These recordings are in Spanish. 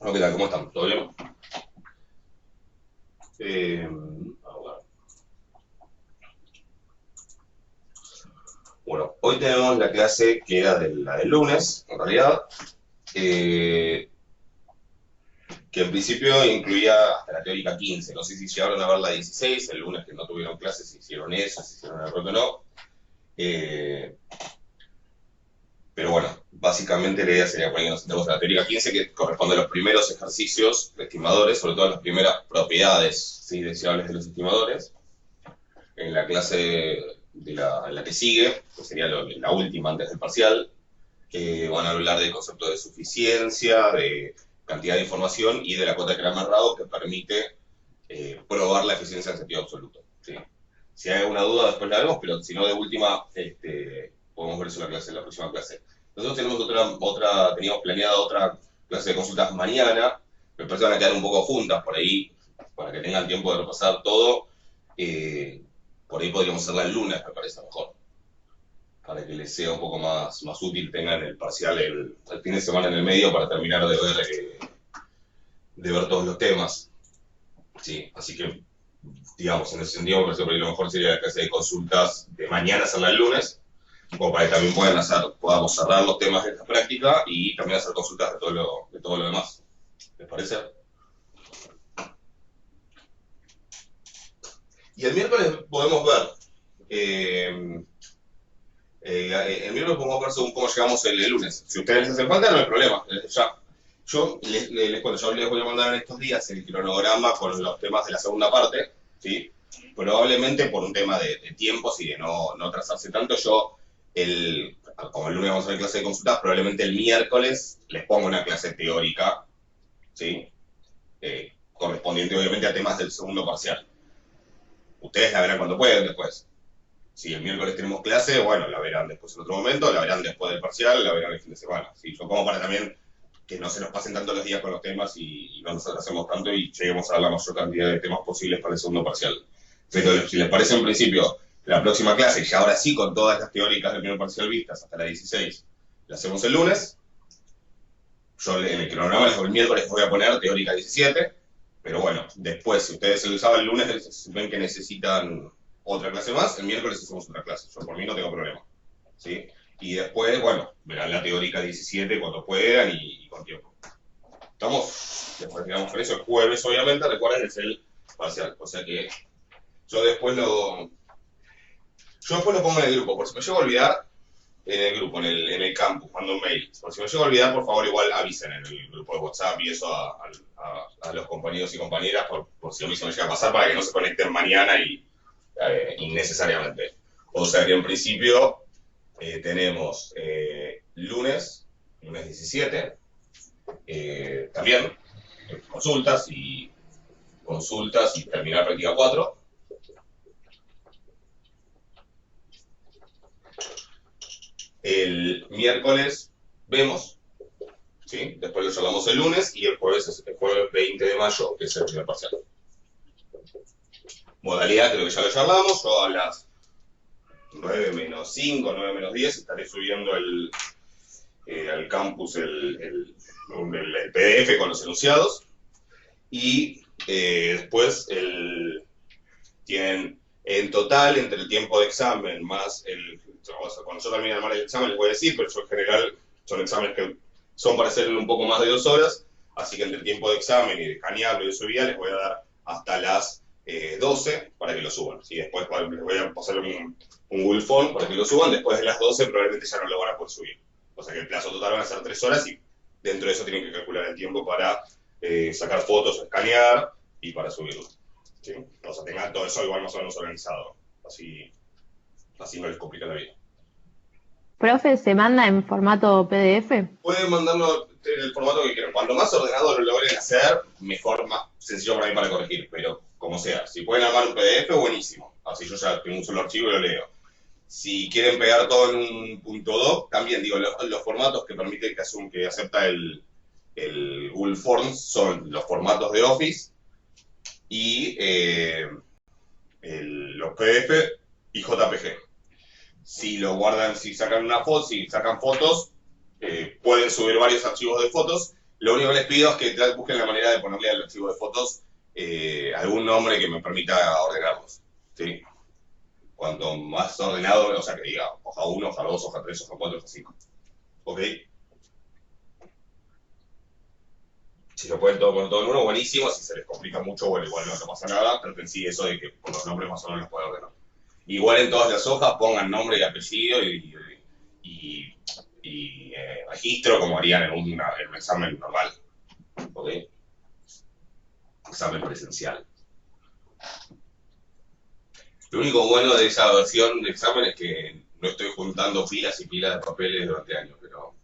Hola, ¿qué tal? ¿Cómo están? ¿Todo bien? Eh, a ver. Bueno, hoy tenemos la clase que era la del lunes, en realidad, eh, que en principio incluía hasta la teórica 15. No sé si llegaron a ver la 16, el lunes que no tuvieron clases, si hicieron eso, si hicieron el roto o no. Eh, pero bueno, básicamente la idea sería poner que nos sentemos en la teórica 15, que corresponde a los primeros ejercicios de estimadores, sobre todo las primeras propiedades, ¿sí?, deseables de los estimadores. En la clase en la que sigue, que sería la última antes del parcial, van a hablar del concepto de suficiencia, de cantidad de información y de la cuota de Cramer-Raoult que permite probar la eficiencia en sentido absoluto. ¿Sí? Si hay alguna duda después la vemos, pero si no, de última, podemos ver eso en la próxima clase. Nosotros tenemos teníamos planeada otra clase de consultas mañana, me parece que van a quedar un poco juntas por ahí, para que tengan tiempo de repasar todo. Eh, por ahí podríamos hacerla el lunes, me parece mejor, para que les sea un poco más útil, tengan el parcial el fin de semana en el medio para terminar de ver todos los temas. Sí, así que, digamos, en ese sentido, me parece que lo mejor sería la clase de consultas de mañana hacerla el lunes, como para que también podamos cerrar los temas de esta práctica y también hacer consultas de todo lo demás. ¿Les parece? Y el miércoles podemos ver. eh, el miércoles podemos ver según cómo llegamos el lunes. Si ustedes les hacen falta, no hay problema. Ya. Yo les cuento, yo les voy a mandar en estos días el cronograma con los temas de la segunda parte, ¿sí? Probablemente por un tema de tiempos y de no trazarse tanto, como el lunes vamos a ver clase de consultas, probablemente el miércoles les pongo una clase teórica, ¿sí? Correspondiente obviamente a temas del segundo parcial. Ustedes la verán cuando pueden después. Si el miércoles tenemos clase, bueno, la verán después en otro momento, la verán después del parcial, la verán el fin de semana. ¿Sí? Yo como para también que no se nos pasen tanto los días con los temas y no nos atrasemos tanto y lleguemos a la mayor cantidad de temas posibles para el segundo parcial. Pero si les parece en principio, la próxima clase, y ahora sí con todas las teóricas del primer parcial vistas hasta la 16, la hacemos el lunes. Yo en el cronograma el miércoles voy a poner teórica 17, pero bueno, después, si ustedes el sábado el lunes ven que necesitan otra clase más, el miércoles hacemos otra clase. Yo por mí no tengo problema. ¿Sí? Y después, bueno, verán la teórica 17 cuando puedan y con tiempo. ¿Estamos? Después digamos con eso el jueves, obviamente, recuerden, es el parcial. O sea que yo después lo, yo después lo pongo en el grupo, por si me llego a olvidar, en el grupo, en el campus, mando un mail. Por si me llego a olvidar, por favor, igual avisen en el grupo de WhatsApp y eso a los compañeros y compañeras, por si a mí se me llega a pasar, para que no se conecten mañana y innecesariamente. O sea que en principio tenemos lunes 17, también consultas y terminar práctica 4. El miércoles vemos, ¿sí? Después lo charlamos el lunes y el jueves es el jueves 20 de mayo, que es el primer parcial. Modalidad, creo que ya lo charlamos, yo a las 9 menos 5, 9 menos 10 estaré subiendo al campus el PDF con los enunciados y después tienen en total entre el tiempo de examen más cuando yo termine de armar el examen les voy a decir, pero yo en general son exámenes que son para hacer en un poco más de 2 horas, así que entre el tiempo de examen y de escanearlo y de subida les voy a dar hasta las 12 para que lo suban. ¿Sí? Después les voy a pasar un Google Form para que lo suban, después de las 12 probablemente ya no lo van a poder subir. O sea que el plazo total van a ser 3 horas y dentro de eso tienen que calcular el tiempo para sacar fotos, escanear y para subirlo. ¿Sí? O sea, tengan todo eso igual más o menos organizado. Así no les complica la vida. Profe, ¿se manda en formato PDF? Pueden mandarlo en el formato que quieran. Cuanto más ordenado lo logren hacer, mejor, más sencillo para mí para corregir. Pero como sea, si pueden armar un PDF, buenísimo. Así yo ya tengo un solo archivo y lo leo. Si quieren pegar todo en un punto doc, también digo, los formatos que permiten que acepta el Google Forms son los formatos de Office y los PDF y JPG. Si lo guardan, si sacan una foto, si sacan fotos, pueden subir varios archivos de fotos. Lo único que les pido es que busquen la manera de ponerle al archivo de fotos algún nombre que me permita ordenarlos. ¿Sí? Cuanto más ordenado, o sea, que diga hoja 1, hoja 2, hoja 3, hoja 4, hoja 5. ¿Ok? Si lo pueden poner todo en uno, buenísimo. Si se les complica mucho, bueno, igual no pasa nada. Pero en sí eso de que con los nombres más o menos los pueden ordenar. Igual en todas las hojas pongan nombre y apellido y registro como harían en un examen normal. ¿Ok? Examen presencial. Lo único bueno de esa versión de examen es que no estoy juntando pilas y pilas de papeles durante años, pero...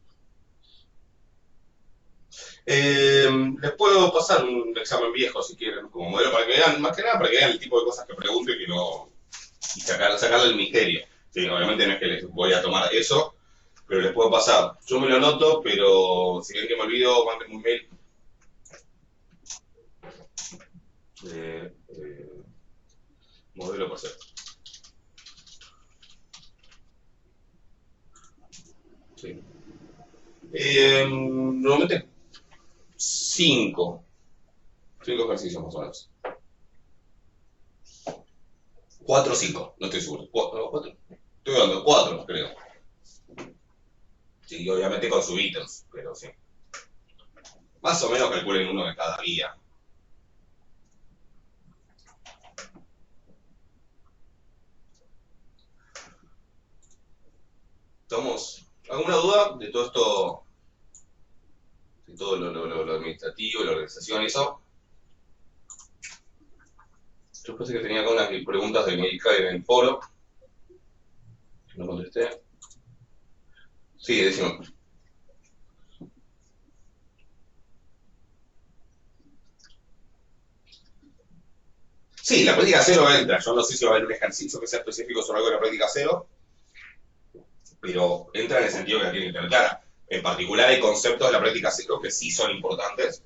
les puedo pasar un examen viejo si quieren, como modelo para que vean, más que nada para que vean el tipo de cosas que pregunto y que no... y sacarle el misterio. Sí, obviamente no es que les voy a tomar eso, pero les puedo pasar. Yo me lo anoto, pero si ven que me olvido, mándenme un mail. Modelo parcial. Sí. Normalmente 5 ejercicios más o menos. 4 o 5, no estoy seguro. 4. Estoy dando 4, creo. Sí, obviamente con sus ítems, pero sí. Más o menos calculen uno de cada día. ¿Estamos? ¿Alguna duda de todo esto? De todo lo administrativo, la organización y eso. Yo pensé que tenía acá unas preguntas de médica en el foro. No contesté. Sí, decimos. Sí, la práctica cero entra. Yo no sé si va a haber un ejercicio que sea específico sobre algo de la práctica cero, pero entra en el sentido que la tienen que tener clara. En particular hay conceptos de la práctica cero que sí son importantes,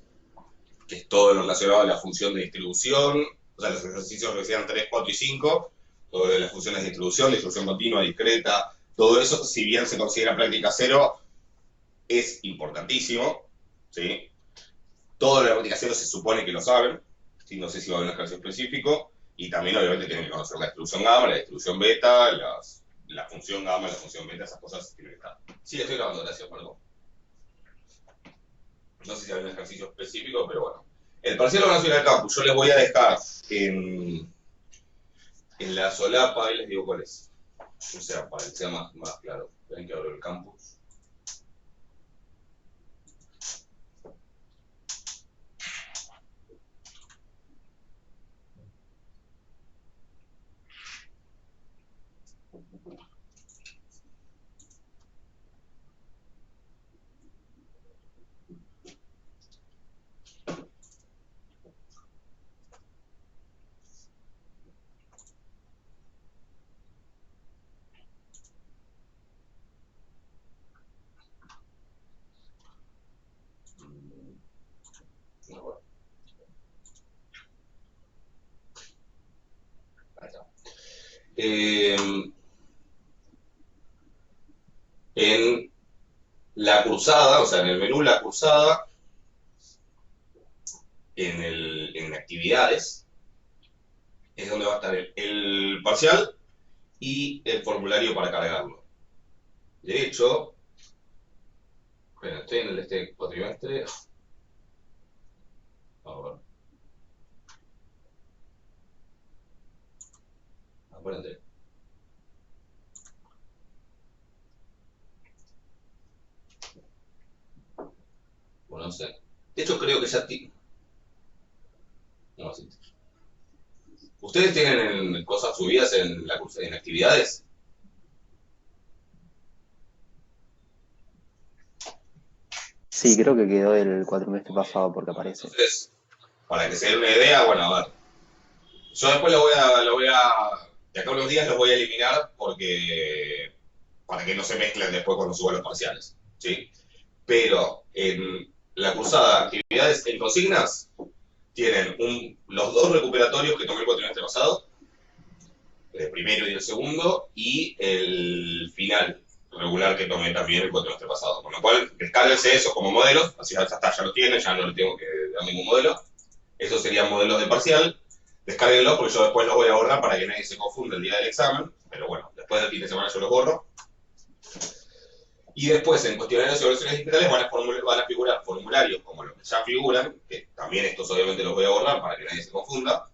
que es todo lo relacionado a la función de distribución, o sea, los ejercicios que sean 3, 4 y 5, todo de las funciones de distribución continua, discreta, todo eso, si bien se considera práctica cero, es importantísimo, ¿sí? Todo de la práctica cero se supone que lo saben, ¿sí? No sé si va a haber un ejercicio específico, y también obviamente tienen que conocer la distribución gamma, la distribución beta, la función gamma, la función beta, esas cosas tienen que estar. Sí, estoy grabando, gracias, perdón. No sé si hay un ejercicio específico, pero bueno. El parcial lo van a subir al campus. Yo les voy a dejar en la solapa, ahí les digo cuál es. O sea, para que sea más claro. Ven que abro el campus. Bueno, ahí está. En la cursada, o sea, en el menú La Cursada, en actividades, es donde va a estar el parcial y el formulario para cargarlo. De hecho, bueno, estoy en este cuatrimestre. A ver, acuérdate. Bueno, no sé. De hecho, creo que ya... ¿Cómo así? ¿Ustedes tienen cosas subidas en actividades? Sí, creo que quedó el cuatrimestre pasado porque Bueno, aparece. entonces, para que se den una idea, bueno, a ver. Yo después de acá a unos días los voy a eliminar para que no se mezclen después cuando suban los parciales, ¿sí? Pero en la cursada actividades en consignas tienen los 2 recuperatorios que tomé el cuatrimestre pasado, el primero y el segundo, y el final, regular que tomé también el cuatrimestre pasado. Con lo cual, descárguense eso como modelos, así ya está, ya lo tienen, ya no le tengo que dar ningún modelo. Esos serían modelos de parcial. Descárguenlo porque yo después los voy a borrar para que nadie se confunda el día del examen. Pero bueno, después del fin de semana yo los borro. Y después, en cuestionarios y evaluaciones digitales van a figurar formularios como los que ya figuran, que también estos obviamente los voy a borrar para que nadie se confunda.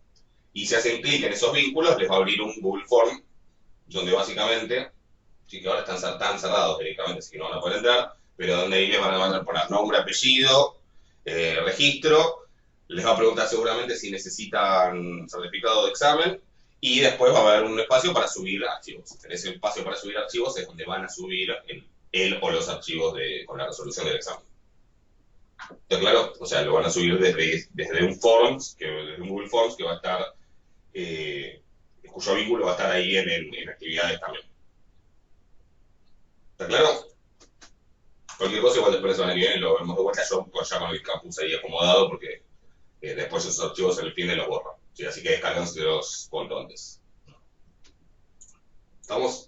Y si hacen clic en esos vínculos, les va a abrir un Google Form, donde básicamente, sí que ahora están cerrados directamente, así que no van a poder entrar, pero donde ahí les van a poner nombre, apellido, registro, les va a preguntar seguramente si necesitan certificado de examen, y después va a haber un espacio para subir archivos. En ese espacio para subir archivos es donde van a subir el o los archivos con la resolución del examen. ¿Está claro? O sea, lo van a subir desde un Forms, desde un Google Forms que va a estar, cuyo vínculo va a estar ahí en actividades también. ¿Está claro? Cualquier cosa igual después de semana que viene lo vemos de vuelta, yo ya con el campus ahí acomodado porque después esos archivos en el fin de los borro. ¿Sí? Así que descárganse los cuanto antes. ¿Estamos?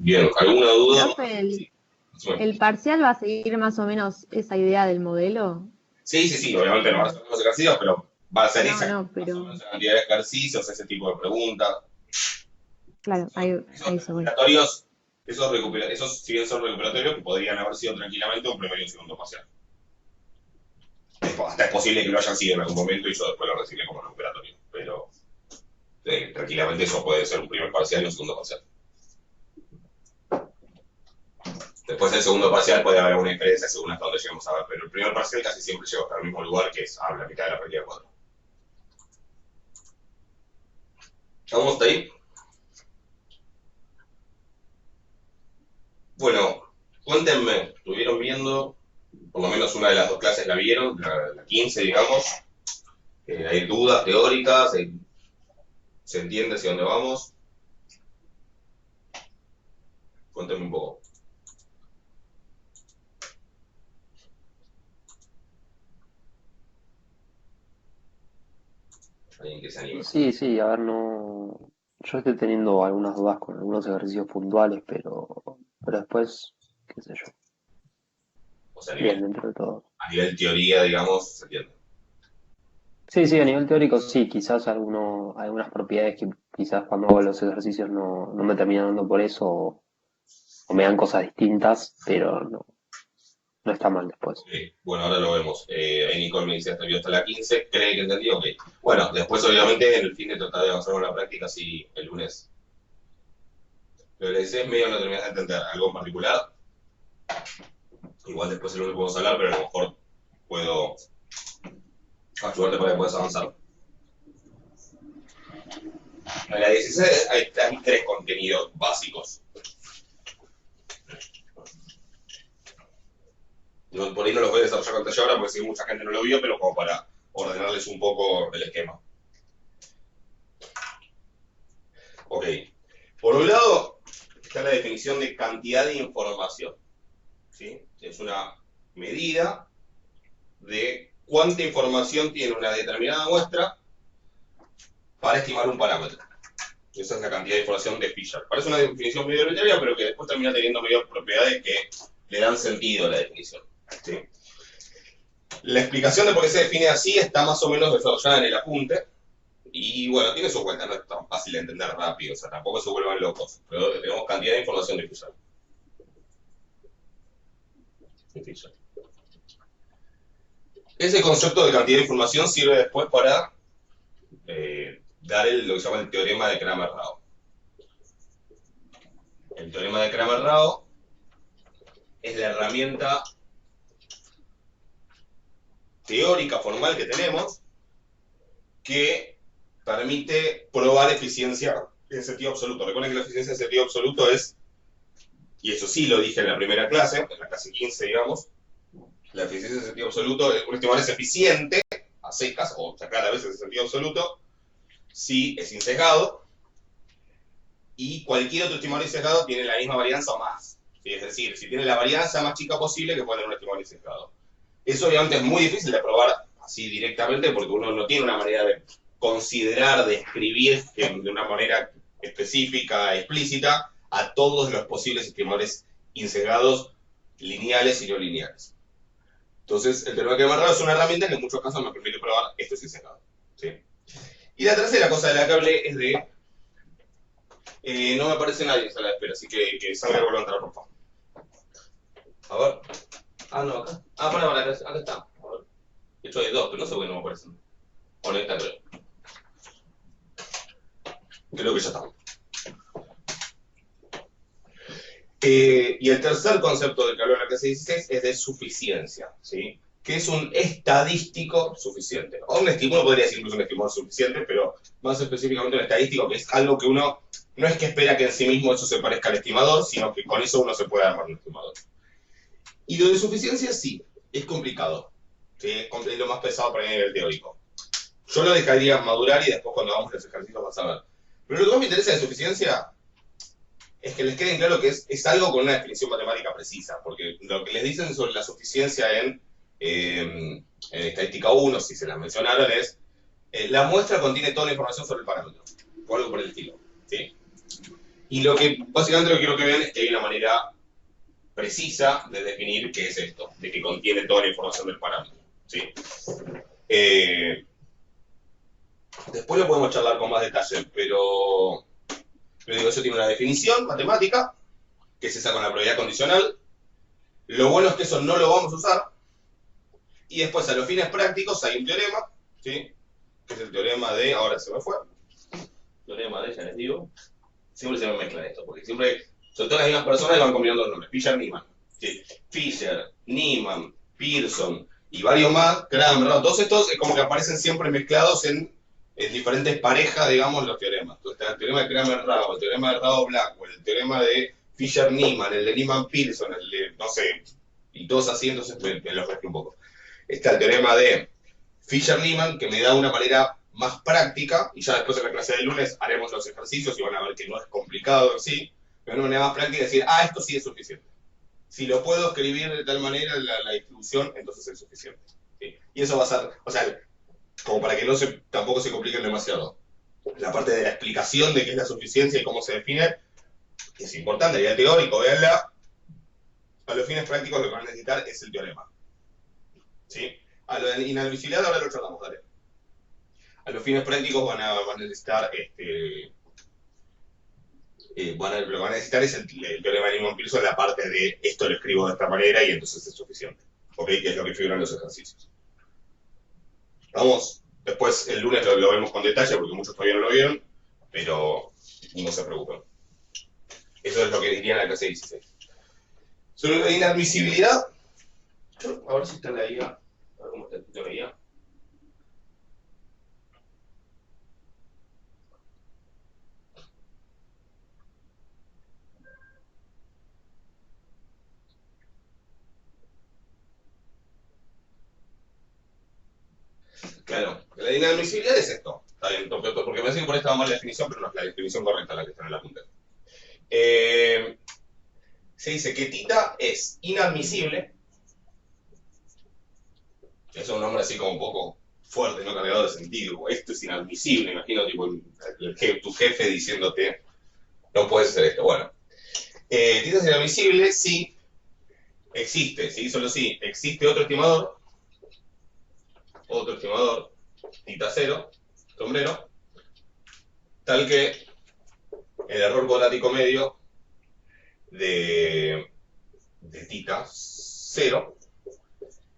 Bien, ¿alguna duda? Profe, Sí. ¿el parcial va a seguir más o menos esa idea del modelo? Sí, obviamente no van a ser los ejercicios, pero va a ser esa pero más o menos la cantidad de ejercicios, ese tipo de preguntas. claro, ahí Esos se voy. recuperatorios, esos si bien son recuperatorios, que podrían haber sido tranquilamente un primero y un segundo parcial. Hasta es posible que lo hayan sido en algún momento y yo después lo recibí como recuperatorio, pero tranquilamente eso puede ser un primer parcial y un segundo parcial. Después del segundo parcial puede haber alguna diferencia según hasta donde lleguemos a ver, pero el primer parcial casi siempre llega hasta el mismo lugar, que es a la mitad de la partida 4. ¿Estamos hasta ahí? Bueno, cuéntenme, ¿estuvieron viendo? Por lo menos una de las dos clases la vieron, la 15, digamos. ¿Hay dudas teóricas? ¿Se entiende hacia dónde vamos? Cuéntenme un poco. ¿Alguien que se anime? Sí, a ver, no. Yo estoy teniendo algunas dudas con algunos ejercicios puntuales, pero después, qué sé yo. O sea, Bien, dentro de todo. a nivel teoría, digamos, se entiende. Sí, a nivel teórico sí, quizás algunas propiedades que quizás cuando hago los ejercicios no me terminan dando por eso o me dan cosas distintas, pero no está mal después. Ok, bueno, ahora lo vemos. Ahí Nicole me dice, hasta vio hasta la 15, cree que entendió, ok. Bueno, después obviamente en el fin de tratar de avanzar con la práctica, sí, el lunes. Lo que le decía es medio no terminas de entender algo en particular. Igual después el lunes podemos hablar, pero a lo mejor puedo ayudarte para que puedas avanzar. En la 16 hay 3 contenidos básicos. Por ahí no los voy a desarrollar con detalle ahora porque sí, mucha gente no lo vio, pero como para ordenarles un poco el esquema. Ok. Por un lado, está la definición de cantidad de información. ¿Sí? Es una medida de cuánta información tiene una determinada muestra para estimar un parámetro. Esa es la cantidad de información de Fisher. Parece una definición medio arbitraria, pero que después termina teniendo medio propiedades que le dan sentido a la definición. ¿Sí? La explicación de por qué se define así está más o menos desarrollada en el apunte. Y bueno, tiene su cuenta, no es tan fácil de entender rápido, o sea, tampoco se vuelvan locos. Pero tenemos cantidad de información de Fisher. Ese concepto de cantidad de información sirve después para dar lo que se llama el teorema de Cramer-Rao. El teorema de Cramer-Rao es la herramienta teórica formal que tenemos que permite probar eficiencia en sentido absoluto. Recuerden que la eficiencia en sentido absoluto es, y eso sí lo dije en la primera clase, en la clase 15, digamos, la eficiencia en sentido absoluto, un estimador es eficiente a secas, o sacar a veces en sentido absoluto, si es insesgado, y cualquier otro estimador insesgado tiene la misma varianza o más. ¿Sí? Es decir, si tiene la varianza más chica posible que puede tener un estimador insesgado. Eso obviamente es muy difícil de probar así directamente porque uno no tiene una manera de considerar, de escribir de una manera específica, explícita, a todos los posibles estimadores insesgados, lineales y no lineales. Entonces, el teorema de crema raro es una herramienta que en muchos casos me permite probar esto es insesgado. ¿Sí? Y la tercera cosa de la que hablé es de... no me aparece nadie en sala de espera, así que salga y vuelva a entrar, por favor. A ver. Ah, no, acá. Ah, para, acá está. A ver. De hecho hay dos, pero no sé por qué no me aparecen. O no está, creo que ya está. Y el tercer concepto del que habló en la clase 16 es de suficiencia, ¿sí? Que es un estadístico suficiente. O un estímulo, podría decir incluso un estimador suficiente, pero más específicamente un estadístico, que es algo que uno no es que espera que en sí mismo eso se parezca al estimador, sino que con eso uno se puede armar un estimador. Y lo de suficiencia sí, es complicado. ¿Sí? Es lo más pesado para mí a nivel teórico. Yo lo dejaría madurar y después cuando hagamos los ejercicios vas a ver. Pero lo que más me interesa de suficiencia es que les quede claro que es algo con una definición matemática precisa, porque lo que les dicen sobre la suficiencia en estadística 1, si se las mencionaron, es la muestra contiene toda la información sobre el parámetro, o algo por el estilo. ¿Sí? Y lo que básicamente lo que quiero que vean es que hay una manera precisa de definir qué es esto, de que contiene toda la información del parámetro. ¿Sí? Después lo podemos charlar con más detalle, pero digo, eso tiene una definición matemática, que es esa con la probabilidad condicional. Lo bueno es que eso no lo vamos a usar. Y después, a los fines prácticos, hay un teorema, ¿sí? Que es el teorema de... Ahora se me fue. Teorema de, ya les digo. Siempre se me mezclan esto, porque siempre son todas las mismas personas y van combinando los nombres. Fisher-Niemann. ¿Sí? Fisher, Niemann, Pearson y varios más, Kramer, ¿no? Todos estos es como que aparecen siempre mezclados en diferentes parejas, digamos, los teoremas. Entonces, está el teorema de Kramer-Rao, el teorema de Rao-Blackwell, el teorema de Fisher-Niemann, el de Niemann-Pearson, el de, no sé, y todos así, entonces me los mezclo un poco. Está el teorema de Fisher-Niemann, que me da una manera más práctica, y ya después en la clase del lunes haremos los ejercicios y van a ver que no es complicado en sí, pero una manera más práctica decir, esto sí es suficiente. Si lo puedo escribir de tal manera la distribución, entonces es suficiente. ¿Sí? Y eso va a ser, o sea, como para que tampoco se compliquen demasiado. La parte de la explicación de qué es la suficiencia y cómo se define es importante, a nivel teórico, véanla. A los fines prácticos lo que van a necesitar es el teorema. ¿Sí? A lo de inadmisibilidad ahora lo charlamos, dale. A los fines prácticos van a necesitar lo que van a necesitar es el teorema de Niemann-Pearson, la parte de esto lo escribo de esta manera y entonces es suficiente. ¿Ok? Que es lo que figuran los ejercicios. Vamos, después el lunes lo vemos con detalle porque muchos todavía no lo vieron, pero no se preocupen. Eso es lo que dirían en la clase 16. Sobre la inadmisibilidad, a ver si está en la guía, a ver cómo está escrito en la guía. Claro, la inadmisibilidad es esto. Está bien, porque me parece que por ahí estaba mal la definición, pero no es la definición correcta la que está en la punta. Se dice que tita es inadmisible. Eso es un nombre así como un poco fuerte, no cargado de sentido. Esto es inadmisible, imagino tipo tu jefe diciéndote, no puedes hacer esto. Bueno, tita es inadmisible si existe, ¿sí? Solo si existe otro estimador, tita 0, sombrero, tal que el error cuadrático medio de tita 0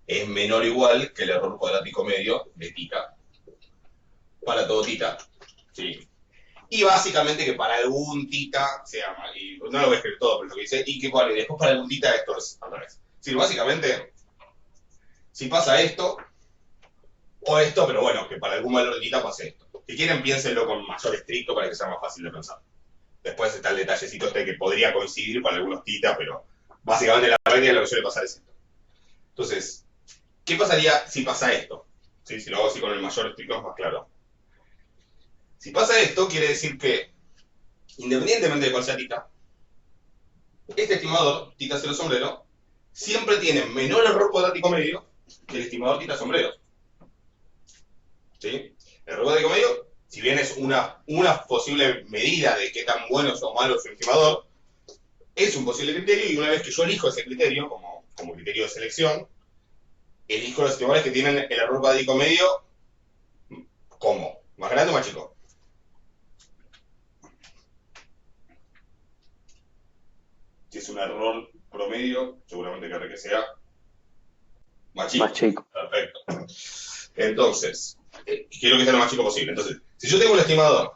es menor o igual que el error cuadrático medio de tita para todo tita. ¿Sí? Y básicamente que para algún tita se llama, y no lo voy a escribir todo, pero lo que dice, y que bueno, y después para algún tita esto es al revés. Sí, básicamente, si pasa esto, o esto, pero bueno, que para algún valor de tita pase esto. Si quieren, piénsenlo con mayor estricto para que sea más fácil de pensar. Después está el detallecito que podría coincidir para algunos tita, pero básicamente la realidad lo que suele pasar es esto. Entonces, ¿qué pasaría si pasa esto? ¿Sí? Si lo hago así con el mayor estricto es más claro. Si pasa esto, quiere decir que, independientemente de cuál sea tita, este estimador, tita 0 sombrero, siempre tiene menor error cuadrático medio que el estimador tita sombreros. ¿sí? El error cuadrático medio, si bien es una posible medida de qué tan bueno o malo es un estimador, es un posible criterio y una vez que yo elijo ese criterio como criterio de selección, elijo los estimadores que tienen el error cuadrático medio como más grande o más chico. Si es un error promedio, seguramente querré que sea más chico. Más chico. Perfecto. Entonces, quiero que sea lo más chico posible. Entonces, si yo tengo un estimador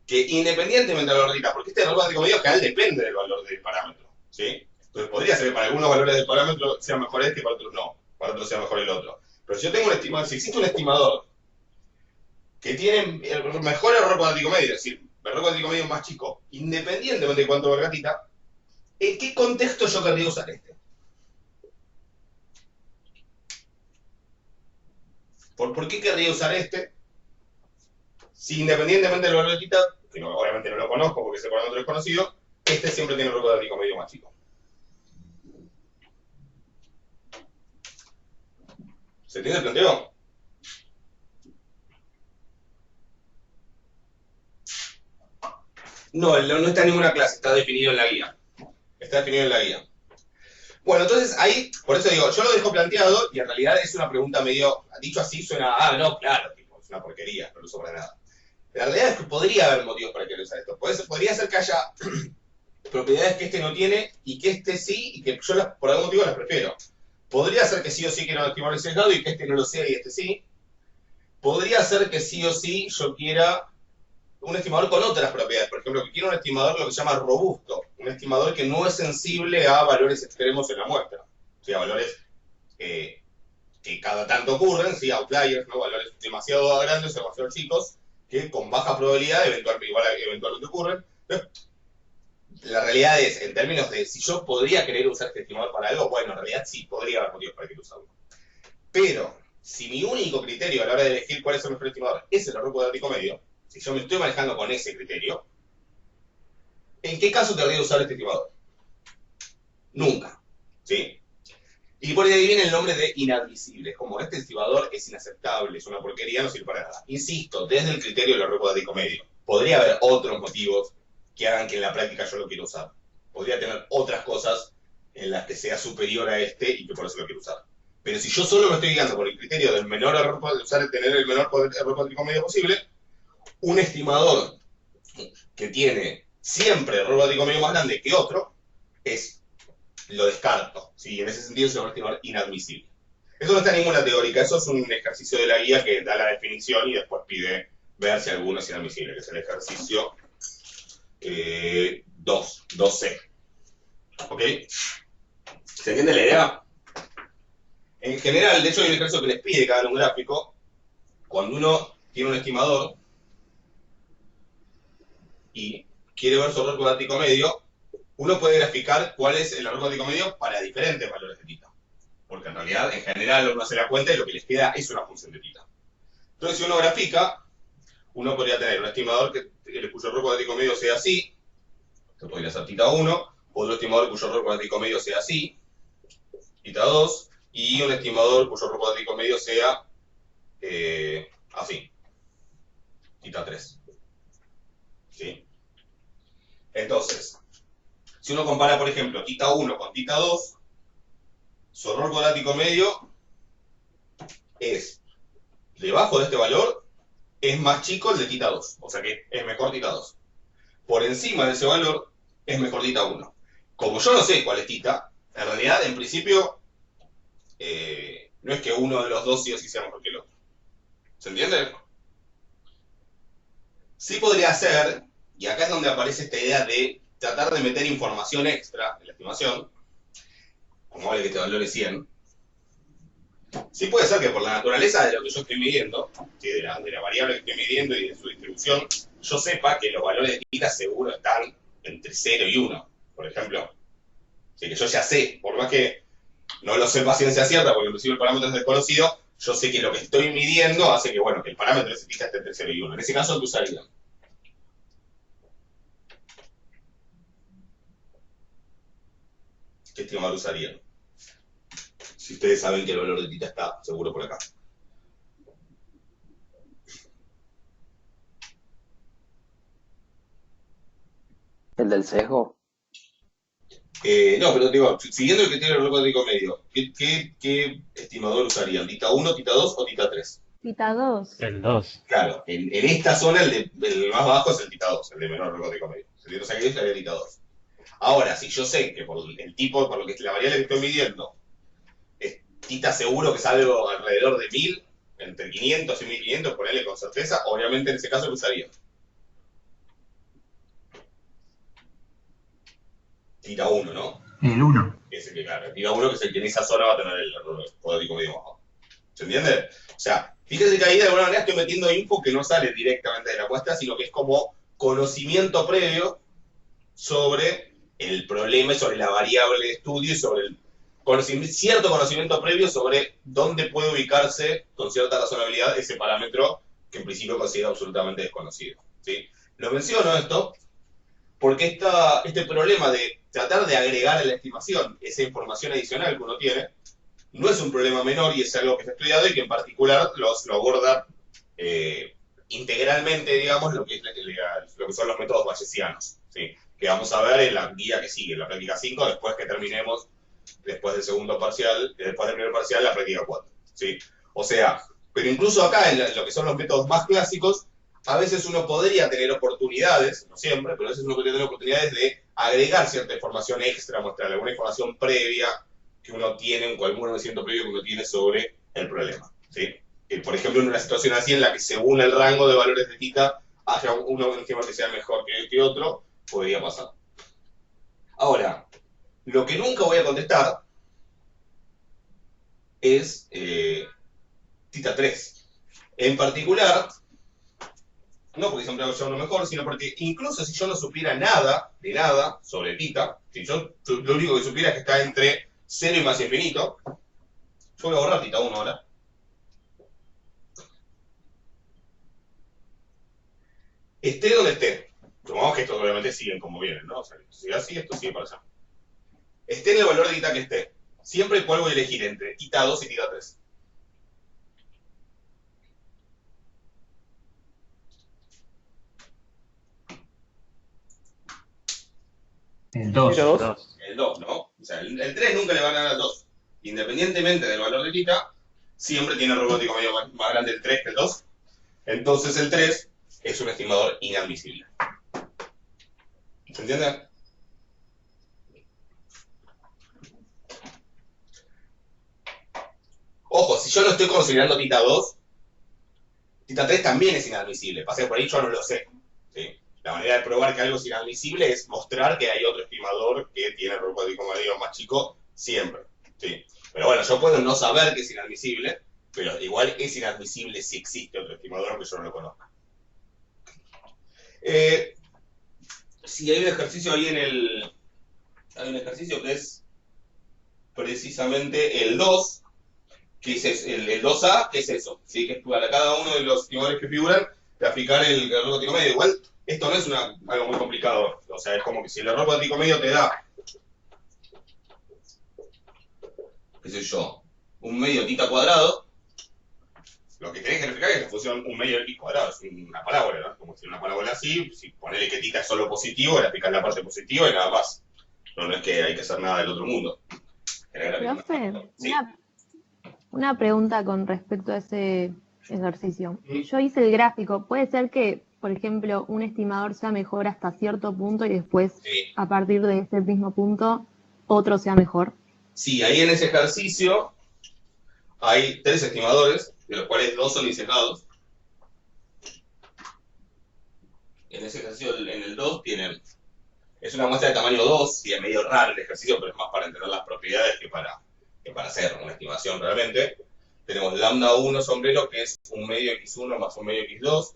que independientemente del valor de porque este error cuadrático medio general depende del valor del parámetro, ¿sí? Entonces podría ser que para algunos valores del parámetro sea mejor este y para otros no, para otros sea mejor el otro. Pero si yo tengo un estimador, si existe un estimador que tiene el mejor error cuadrático medio, es decir, el error cuadrático medio más chico, independientemente de cuánto valga tita, ¿en qué contexto yo querría usar este? ¿Por qué querría usar este? Si independientemente del valor de tita, que no, obviamente no lo conozco porque ese parámetro es conocido, este siempre tiene un error cuadrático medio más chico. ¿Se entiende el planteo? No, no está en ninguna clase, está definido en la guía. Está definido en la guía. Bueno, entonces ahí, por eso digo, yo lo dejo planteado y en realidad es una pregunta medio, dicho así suena, no, claro, tipo, es una porquería, no lo uso para nada. La realidad es que podría haber motivos para que lo use esto. Podría ser que haya propiedades que este no tiene y que este sí y que yo por algún motivo las prefiero. Podría ser que sí o sí quiera un estimador sesgado y que este no lo sea y este sí. Podría ser que sí o sí yo quiera un estimador con otras propiedades. Por ejemplo, que quiero un estimador lo que se llama robusto. Un estimador que no es sensible a valores extremos en la muestra. O sea, valores que cada tanto ocurren, ¿sí? Outliers, ¿no? Valores demasiado grandes o demasiado chicos, que con baja probabilidad eventualmente ocurren. Entonces, la realidad es, en términos de si yo podría querer usar este estimador para algo, bueno, en realidad sí, podría haber motivos para querer usarlo. Pero, si mi único criterio a la hora de elegir cuál es el mejor estimador es el error cuadrático medio, si yo me estoy manejando con ese criterio, ¿en qué caso querría usar este estimador? Nunca, ¿sí? Y por ahí viene el nombre de inadmisible. Como este estimador es inaceptable, es una porquería, no sirve para nada. Insisto, desde el criterio del error cuadrático medio. Podría haber otros motivos que hagan que en la práctica yo lo quiera usar. Podría tener otras cosas en las que sea superior a este y que por eso lo quiero usar. Pero si yo solo me estoy guiando por el criterio del menor error, tener el menor error cuadrático medio posible, un estimador que tiene siempre error cuadrático medio más grande que otro, lo descarto. ¿Sí? En ese sentido se va a estimar inadmisible. Eso no está en ninguna teórica, eso es un ejercicio de la guía que da la definición y después pide ver si alguno es inadmisible, que es el ejercicio 2C. ¿Ok? ¿Se entiende la idea? En general, de hecho hay un ejercicio que les pide cada un gráfico. Cuando uno tiene un estimador y quiere ver su error cuadrático medio, uno puede graficar cuál es el error cuadrático medio para diferentes valores de tita. Porque en realidad, en general, uno se da cuenta y lo que les queda es una función de tita. Entonces, si uno grafica, uno podría tener un estimador cuyo error cuadrático medio sea así, que podría ser tita 1, otro estimador cuyo error cuadrático medio sea así, tita 2, y un estimador cuyo error cuadrático medio sea así, tita 3. ¿Sí? Entonces, si uno compara, por ejemplo, tita 1 con tita 2, su error cuadrático medio es debajo de este valor, es más chico el de tita 2, o sea que es mejor tita 2. Por encima de ese valor, es mejor tita 1. Como yo no sé cuál es tita, en realidad, en principio, no es que uno de los dos sí o sí sea mejor que el otro. ¿Se entiende? Sí podría ser, y acá es donde aparece esta idea de tratar de meter información extra en la estimación, como vale que este valor es 100, sí puede ser que por la naturaleza de lo que yo estoy midiendo, ¿sí? de la variable que estoy midiendo y de su distribución, yo sepa que los valores de tita seguro están entre 0 y 1, por ejemplo. Así que yo ya sé, por más que no lo sepa a ciencia cierta, porque inclusive el parámetro es desconocido, yo sé que lo que estoy midiendo hace que, bueno, que el parámetro de ese tita esté entre 0 y 1. En ese caso, ¿qué usaría? ¿Qué estimador usaría? Si ustedes saben que el valor de tita está seguro por acá. el del sesgo? No, pero digo, siguiendo el criterio del error cuadrático medio, ¿qué estimador usarían? ¿Tita 1, Tita 2 o Tita 3? Tita 2. El 2. Claro, en esta zona el más bajo es el Tita 2, el de menor error cuadrático medio. O sea que yo usaría Tita 2. Ahora, si yo sé que por el tipo, por lo que la variable que estoy midiendo, Tita seguro que es algo alrededor de 1000, entre 500 y 1500, ponerle con certeza, obviamente en ese caso lo usaría. Tita 1, ¿no? El 1. Es el que, claro, Tita 1 que es el que en esa zona va a tener el error cuadrático medio más bajo. ¿Se entiende? O sea, fíjense que ahí de alguna manera estoy metiendo info que no sale directamente de la muestra, sino que es como conocimiento previo sobre el problema y sobre la variable de estudio y sobre el cierto conocimiento previo sobre dónde puede ubicarse con cierta razonabilidad ese parámetro que en principio considero absolutamente desconocido. ¿Sí? Lo menciono esto porque este problema de tratar de agregar a la estimación esa información adicional que uno tiene no es un problema menor y es algo que se ha estudiado y que en particular lo aborda integralmente, digamos, lo que son los métodos bayesianos, ¿sí? Que vamos a ver en la guía que sigue, en la práctica 5, después que terminemos, después del segundo parcial, después del primer parcial, la práctica 4, ¿sí? O sea, pero incluso acá, en lo que son los métodos más clásicos, a veces uno podría tener oportunidades, no siempre, pero a veces uno podría tener oportunidades de agregar cierta información extra, mostrar alguna información previa que uno tiene, algún conocimiento previo que uno tiene sobre el problema, ¿sí? Por ejemplo, en una situación así en la que según el rango de valores de tita haya un esquema que sea mejor que otro, podría pasar. Ahora, lo que nunca voy a contestar es tita 3. En particular, no porque siempre haya uno mejor, sino porque incluso si yo no supiera nada de nada sobre tita, si yo lo único que supiera es que está entre 0 y más infinito, yo voy a borrar tita 1 ahora. Esté donde esté. Supongamos que estos obviamente siguen como vienen, ¿no? O sea, si sigue así, esto sigue para allá. Esté en el valor de tita que esté. Siempre cuál voy a elegir entre tita 2 y tita 3. El 2. El 2, ¿no? O sea, el 3 nunca le va a ganar al 2. Independientemente del valor de tita, siempre tiene error cuántico medio más grande el 3 que el 2. Entonces el 3 es un estimador inadmisible. ¿Se entiende? Ojo, si yo no estoy considerando tita 2, tita 3 también es inadmisible. Pasa que por ahí yo no lo sé, ¿sí? La manera de probar que algo es inadmisible es mostrar que hay otro estimador que tiene error cuántico medio más chico siempre, ¿sí? Pero bueno, yo puedo no saber que es inadmisible, pero igual es inadmisible si existe otro estimador aunque yo no lo conozca. Si hay un ejercicio ahí hay un ejercicio que es precisamente el 2, que es el 2A, que es eso, ¿sí? Que es para cada uno de los estimadores que figuran, de aplicar el error cuántico medio. Igual, esto no es algo muy complicado, o sea, es como que si el error cuántico medio te da, qué sé yo, un medio tita cuadrado, lo que tenés que verificar es la función un medio x cuadrado, es una parábola, ¿no? Como si una parábola así, si ponele que tita es solo positivo, le aplicás la parte positiva y nada más. No es que hay que hacer nada del otro mundo. Profe, Sí. una pregunta con respecto a ese ejercicio. Mm. Yo hice el gráfico. ¿Puede ser que, por ejemplo, un estimador sea mejor hasta cierto punto y después, Sí. a partir de ese mismo punto, otro sea mejor? Sí, ahí en ese ejercicio hay 3 estimadores, de los cuales 2 son insesgados. En ese ejercicio, en el 2, es una muestra de tamaño 2, y es medio raro el ejercicio, pero es más para entender las propiedades que para hacer una estimación realmente. Tenemos lambda 1 sombrero, que es un medio x1 más un medio x2.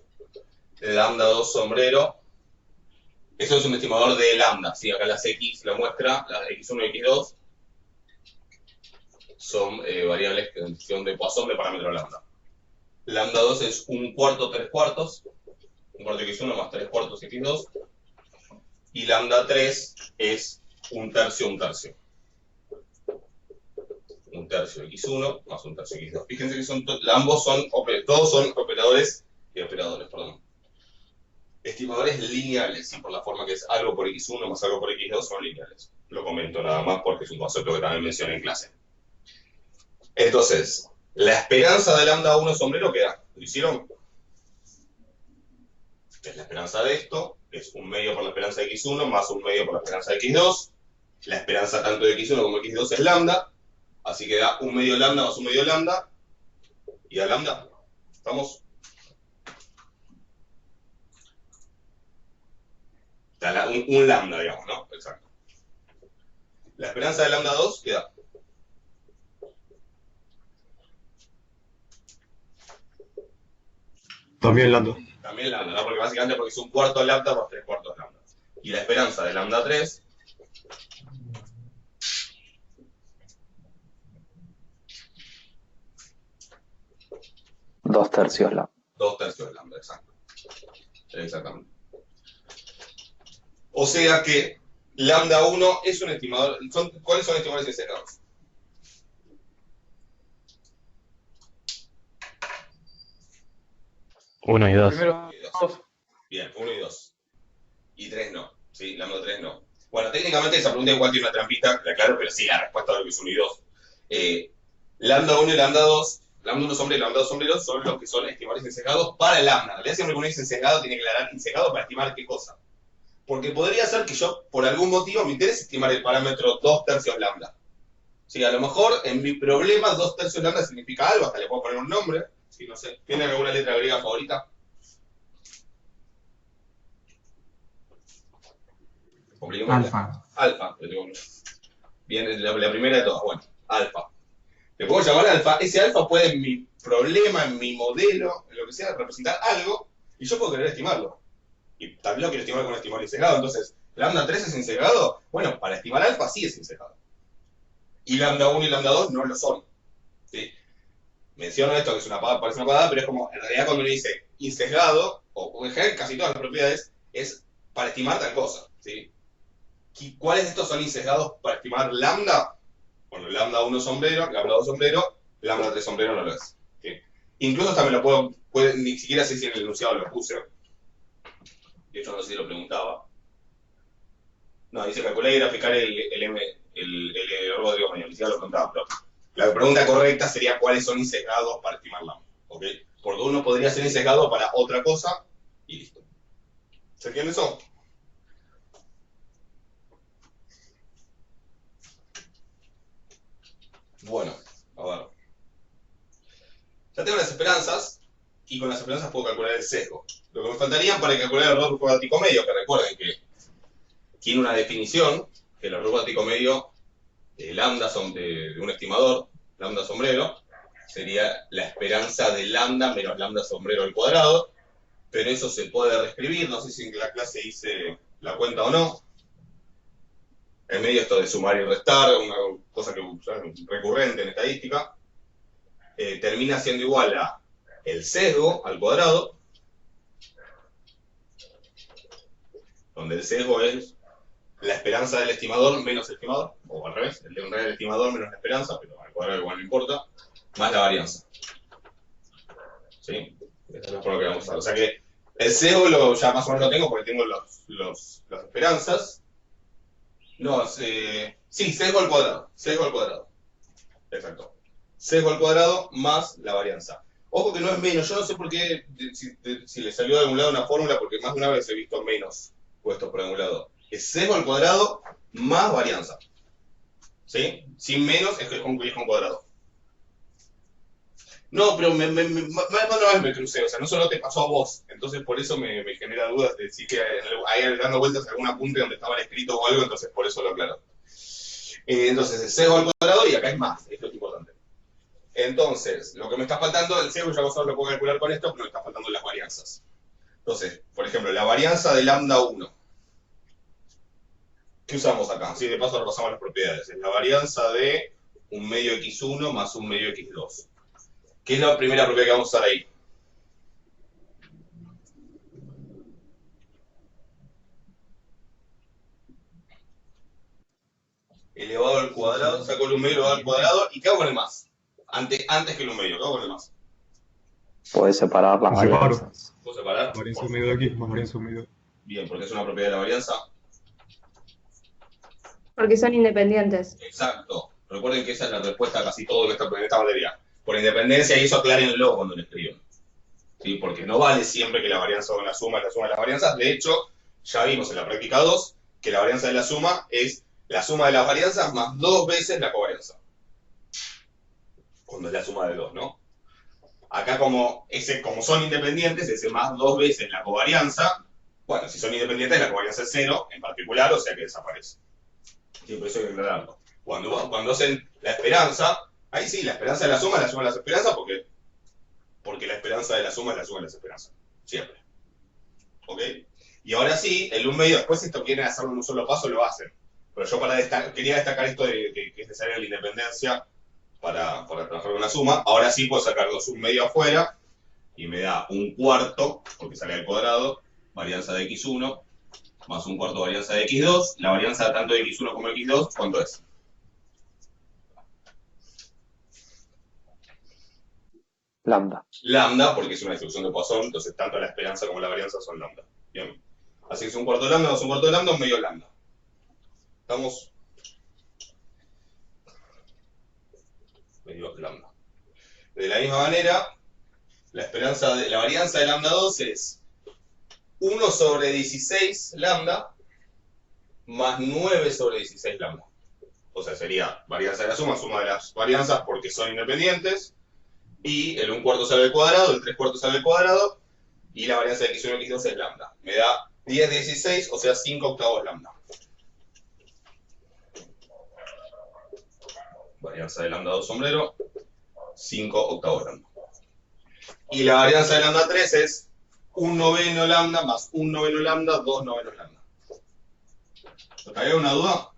Lambda 2 sombrero. Eso es un estimador de lambda, ¿sí? Acá las x, la muestra, las x1 y x2, son variables que son de Poisson de parámetro lambda. Lambda 2 es un cuarto, 3 cuartos. Un cuarto x1 más 3 cuartos x2. Y lambda 3 es un tercio, un tercio. Un tercio x1 más un tercio x2. Fíjense que todos son operadores, perdón. estimadores lineales, y por la forma que es algo por x1 más algo por x2 son lineales. Lo comento nada más porque es un concepto que también mencioné en clase. Entonces, la esperanza de lambda 1 sombrero queda. ¿Lo hicieron? Es la esperanza de esto, es un medio por la esperanza de x1 más un medio por la esperanza de x2. La esperanza tanto de x1 como de x2 es lambda, así que da un medio lambda más un medio lambda, y a lambda, ¿estamos? Da un lambda, digamos, ¿no? Exacto. La esperanza de lambda 2 queda. También lambda. También lambda, ¿no? Porque básicamente porque es un cuarto lambda más 3/4 lambda. Y la esperanza de lambda 3 2/3 lambda. 2/3 lambda, exacto. Exactamente. O sea que lambda 1 es un estimador. ¿Cuáles son estimadores sesgados? Uno y dos. Primero, dos. Bien, 1 y 2. Y 3 no. Sí, lambda 3 no. Bueno, técnicamente esa pregunta igual tiene una trampita, la claro, pero sí, la respuesta a lo que es 1 y 2. Lambda 1 y lambda 2, lambda 1 sombrero y lambda 2 sombrero son los que son estimadores insesgados para el lambda. En realidad siempre que uno dice insesgado tiene que aclarar insesgado para estimar qué cosa. Porque podría ser que yo, por algún motivo, me interese estimar el parámetro 2/3 lambda. Sí, a lo mejor en mi problema 2/3 lambda significa algo, hasta le puedo poner un nombre. Sí, no sé. ¿Tienen alguna letra griega favorita? Alfa. Alfa. Bien, la primera de todas. Bueno, alfa. Le puedo llamar alfa. Ese alfa puede en mi problema, en mi modelo, en lo que sea, representar algo, y yo puedo querer estimarlo. Y también lo quiero estimar con un estimador insegado. Entonces, ¿lambda 3 es insegado? Bueno, para estimar alfa sí es insegado. Y lambda 1 y lambda 2 no lo son. ¿Sí? Menciono esto, que es parece una pavada, pero es como, en realidad cuando uno dice insegado, o en general casi todas las propiedades, es para estimar tal cosa. ¿Sí? ¿Cuáles de estos son insesgados para estimar lambda? Bueno, lambda 1 sombrero, lambda 2 sombrero, lambda 3 sombrero no lo es. ¿Sí? Incluso hasta me lo puedo ni siquiera sé si en el enunciado lo puse. De hecho, no sé si lo preguntaba. No, dice calcular y graficar el error de mañana, ni siquiera lo contaba. Pero la pregunta correcta sería cuáles son insesgados para estimar lambda. ¿Ok? Porque uno podría ser insesgado para otra cosa y listo. ¿Se entiende eso? Bueno, a ver. Ya tengo las esperanzas y con las esperanzas puedo calcular el sesgo. Lo que me faltaría para calcular el error cuadrático medio, que recuerden que tiene una definición, que el error cuadrático medio de lambda de un estimador, lambda sombrero, sería la esperanza de lambda menos lambda sombrero al cuadrado, pero eso se puede reescribir, no sé si en la clase hice la cuenta o no. En medio esto de sumar y restar, una cosa que es recurrente en estadística, termina siendo igual a el sesgo al cuadrado, donde el sesgo es la esperanza del estimador menos el estimador, o al revés, el de un real estimador menos la esperanza, pero al cuadrado igual no importa, más la varianza. ¿Sí? Esta es la forma que vamos a usar. O sea que el sesgo ya más o menos lo tengo porque tengo las esperanzas. No, sí, sesgo al cuadrado. Sesgo al cuadrado. Exacto. Sesgo al cuadrado más la varianza. Ojo que no es menos. Yo no sé por qué, si le salió de algún lado una fórmula, porque más de una vez he visto menos puestos por algún lado. Es sesgo al cuadrado más varianza. ¿Sí? Sin menos es con cuadrado. No, pero más de una vez me crucé, o sea, no solo te pasó a vos, entonces por eso me genera dudas de si que hay dando vueltas algún apunte donde estaba escrito o algo, entonces por eso lo aclaro. Entonces, el sesgo al cuadrado y acá es más, esto es importante. Entonces, lo que me está faltando, el sesgo ya vos lo puedo calcular con esto, pero me está faltando las varianzas. Entonces, por ejemplo, la varianza de lambda 1. ¿Qué usamos acá? Sí, de paso repasamos las propiedades. Es la varianza de un medio x1 más un medio x2. ¿Qué es la primera propiedad que vamos a usar ahí? Elevado al cuadrado, saco el un medio elevado al cuadrado, ¿y qué hago con el más? Antes que el un medio, ¿qué hago con el más? podés separar las Lo separo. varianzas. ¿Puedo separar? Varianza medio de aquí, más varianza medio. Bien, porque es una propiedad de la varianza. Porque son independientes. Exacto. Recuerden que esa es la respuesta a casi todo en esta materia. Por independencia, y eso aclárenlo cuando lo escriban. ¿Sí? Porque no vale siempre que la varianza o la suma es la suma de las varianzas. De hecho, ya vimos en la práctica 2 que la varianza de la suma es la suma de las varianzas más 2 veces la covarianza. Cuando es la suma de 2, ¿no? Acá como son independientes, ese más 2 veces la covarianza, bueno, si son independientes la covarianza es 0 en particular, o sea que desaparece. Sí, por eso hay que aclararlo. Cuando hacen la esperanza, ahí sí, la esperanza de la suma de las esperanzas, porque la esperanza de la suma es la suma de las esperanzas. Siempre. ¿Ok? Y ahora sí, el 1 medio, después si esto quieren hacerlo en un solo paso, lo hacen. Pero yo quería destacar esto de que es necesaria la independencia para trabajar con la suma. Ahora sí puedo sacar 2 1 medio afuera y me da 1/4, porque sale al cuadrado, varianza de x1, más 1/4 varianza de x2. La varianza tanto de x1 como de x2, ¿cuánto es? Lambda. Lambda, porque es una distribución de Poisson, entonces tanto la esperanza como la varianza son lambda. Bien. Así que es 1/4 lambda, más 1/4 lambda, 1 medio lambda. ¿Estamos? Medio lambda. De la misma manera, la varianza de lambda 2 es 1 sobre 16 lambda más 9 sobre 16 lambda. O sea, sería varianza de la suma de las varianzas porque son independientes, y el 1/4 sale al cuadrado, el 3/4 sale al cuadrado, y la varianza de x1 y x2 es lambda. Me da 10/16, o sea 5/8 lambda. Varianza de lambda 2 sombrero, 5/8 lambda. Y la varianza de lambda 3 es 1/9 lambda más 1/9 lambda, 2/9 lambda. ¿Hasta ahí alguna duda?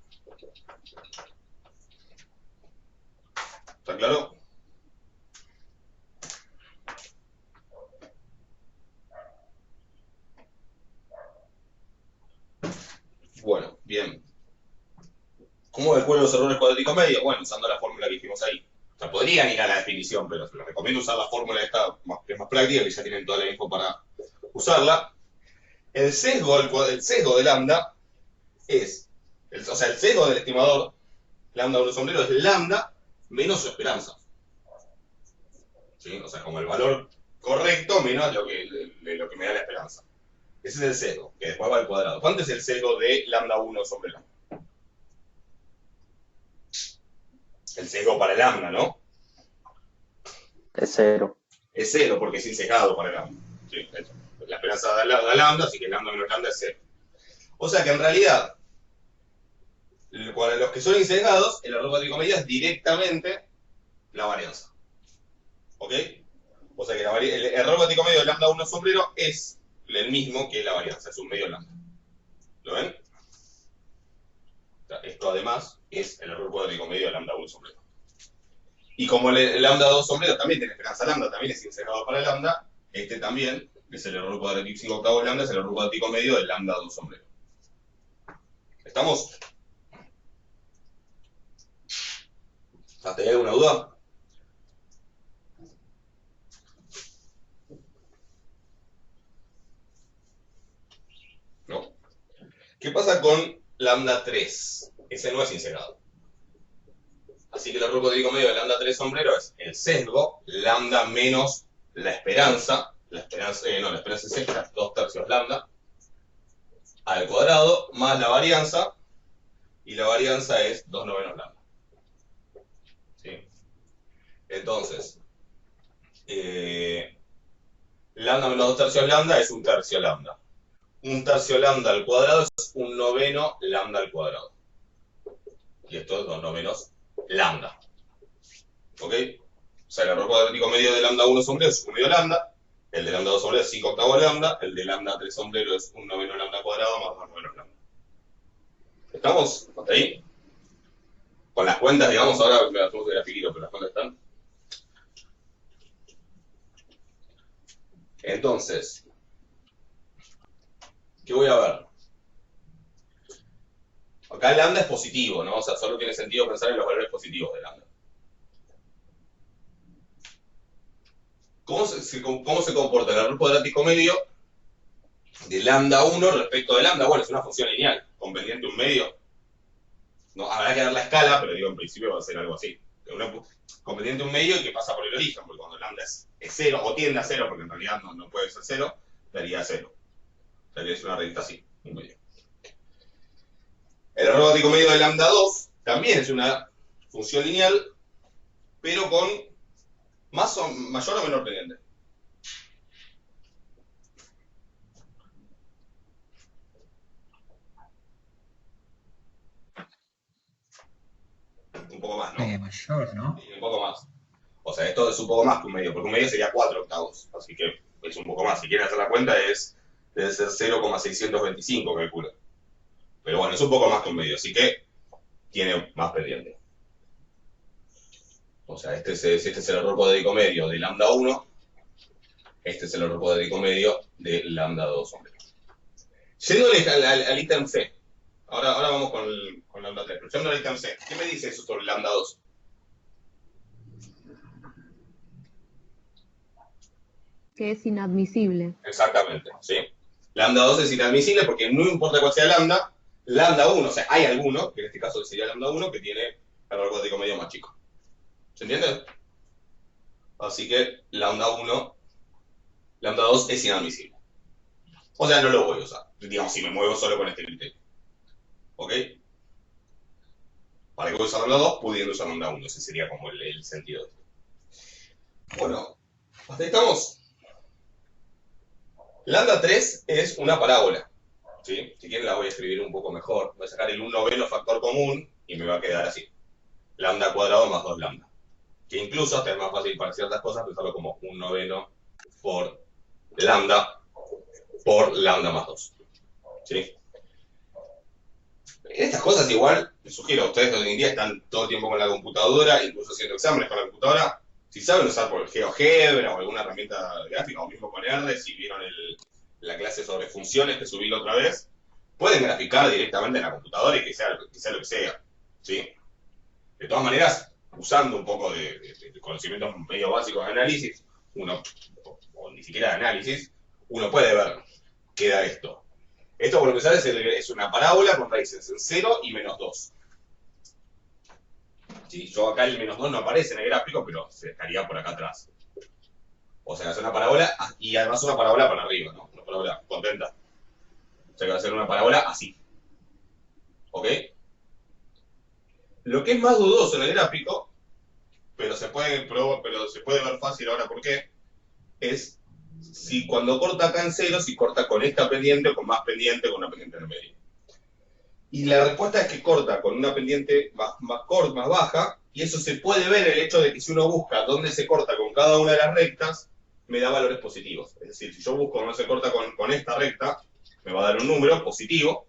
¿Está claro? Bueno, bien. ¿Cómo descubren los errores cuadráticos medios? Bueno, usando la fórmula que hicimos ahí. O sea, podrían ir a la definición, pero les recomiendo usar la fórmula esta, que es más práctica, que ya tienen toda la info para usarla. El sesgo de lambda es, el sesgo del estimador lambda 1 sombrero es lambda menos su esperanza. ¿Sí? O sea, como el valor correcto menos lo que me da la esperanza. Ese es el sesgo, que después va al cuadrado. ¿Cuánto es el sesgo de lambda 1 sobre lambda? El sesgo para el lambda, ¿no? Es 0. Es 0 porque es insegado para el lambda. ¿Sí? La esperanza da lambda, así que lambda menos lambda es 0. O sea que en realidad, para los que son insegados, el error cuadrático medio es directamente la varianza. ¿Ok? O sea que el error cuadrático medio de lambda 1 sombrero es el mismo que la varianza, es un medio lambda. ¿Lo ven? O sea, esto además es el error cuadrático medio de lambda 1 sombrero. Y como el lambda 2 sombrero también tiene esperanza lambda, también es insegado para lambda, este también es el error cuadrático 5/8 lambda, es el error cuadrático medio del lambda 2 sombrero. ¿Estamos? ¿Hasta ahí alguna duda? ¿No? ¿Qué pasa con lambda 3? Ese no es insegado. Así que el error cuadrático medio de lambda 3 sombrero es el sesgo, lambda menos la esperanza es esta, 2/3 lambda, al cuadrado, más la varianza, y la varianza es 2/9 lambda. ¿Sí? Entonces, lambda menos 2/3 lambda es 1/3 lambda. 1/3 lambda al cuadrado es 1/9 lambda al cuadrado. Y esto es 2/9 lambda. ¿Ok? O sea, el error cuadrático medio de lambda 1 sombrero es 1 medio lambda, el de lambda 2 sombrero es 5/8 lambda, el de lambda 3 sombrero es 1/9 lambda al cuadrado más 2/9 lambda. ¿Estamos? ¿Hasta ahí? Con las cuentas, digamos, ahora me hacemos el grafiquito, pero las cuentas están. Entonces, ¿qué voy a ver? Acá el lambda es positivo, ¿no? O sea, solo tiene sentido pensar en los valores positivos de lambda. ¿Cómo se comporta el error cuadrático medio de lambda 1 respecto de lambda? Bueno, es una función lineal, con pendiente un medio. No, habrá que dar la escala, pero digo, en principio va a ser algo así. Con pendiente un medio y que pasa por el origen, porque cuando lambda es 0, o tiende a 0, porque en realidad no puede ser 0, daría 0. O sea, que es una recta así, un medio. El error cuadrático medio de lambda 2 también es una función lineal, pero con mayor o menor pendiente. Un poco más, ¿no? Mayor, ¿no? Sí, un poco más. O sea, esto es un poco más que un medio, porque un medio sería 4 octavos. Así que es un poco más. Si quieren hacer la cuenta, debe ser 0,625, calculo. Pero bueno, es un poco más que un medio, así que tiene más pendiente. O sea, este es el error cuadrático medio de lambda 1. Este es el error cuadrático medio de lambda 2. Yéndole al ítem C. Ahora vamos con lambda 3. Pero yéndole al ítem C. ¿Qué me dice eso sobre lambda 2? Que es inadmisible. Exactamente, ¿sí? Lambda 2 es inadmisible porque no importa cuál sea lambda 1, o sea, hay alguno, que en este caso sería lambda 1, que tiene error cuadrático medio más chico. ¿Se entiende? Así que lambda 2 es inadmisible. O sea, no lo voy a usar. Digamos, si me muevo solo con este criterio. ¿Ok? ¿Para qué voy a usar lambda 2? Pudiendo usar lambda 1. Ese sería como el sentido de esto. Bueno, hasta ahí estamos. Lambda 3 es una parábola. ¿Sí? Si quieren la voy a escribir un poco mejor. Voy a sacar el 1/9 factor común y me va a quedar así. Lambda cuadrado más 2 lambda. Que incluso, hasta es más fácil para ciertas cosas, pensarlo como 1/9 por lambda más 2. ¿Sí? En estas cosas igual, les sugiero, ustedes hoy en día están todo el tiempo con la computadora, incluso haciendo exámenes con la computadora. Si saben usar por GeoGebra o alguna herramienta gráfica, o mismo con R, si vieron la clase sobre funciones que subí la otra vez, pueden graficar directamente en la computadora y que sea lo que sea. ¿Sí? De todas maneras, usando un poco de conocimientos medio básicos de análisis, o ni siquiera de análisis, uno puede ver qué da esto. Esto, por lo que sale, es una parábola con raíces en 0 y menos 2. ¿Sí? Yo acá el menos 2 no aparece en el gráfico, pero se estaría por acá atrás. O sea, es una parábola, y además una parábola para arriba, ¿no? Una parábola contenta. O sea, que va a ser una parábola así. ¿Ok? Lo que es más dudoso en el gráfico, pero se puede ver fácil ahora por qué, es si cuando corta acá en 0, si corta con esta pendiente o con más pendiente, con una pendiente en el medio. Y la respuesta es que corta con una pendiente más baja, y eso se puede ver en el hecho de que si uno busca dónde se corta con cada una de las rectas, me da valores positivos. Es decir, si yo busco dónde se corta con esta recta, me va a dar un número positivo,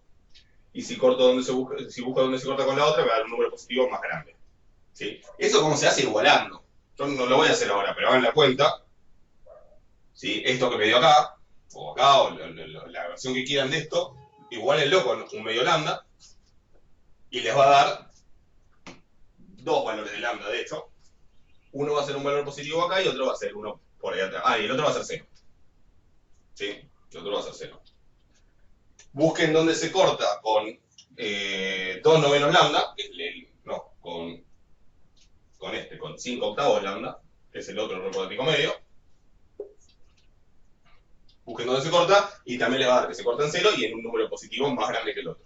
y si busco dónde se corta con la otra, me va a dar un número positivo más grande. ¿Sí? Eso como se hace igualando. Yo no lo voy a hacer ahora, pero hagan la cuenta. ¿Sí? Esto que me dio acá, o la versión que quieran de esto, igualenlo con un medio lambda, y les va a dar dos valores de lambda, de hecho. Uno va a ser un valor positivo acá y otro va a ser uno por ahí atrás. Y el otro va a ser 0. ¿Sí? El otro va a ser 0. Busquen dónde se corta con 2/9 lambda, con 5 octavos lambda, que es el otro error cuadrático medio. Busquen dónde se corta y también les va a dar que se corta en 0 y en un número positivo más grande que el otro.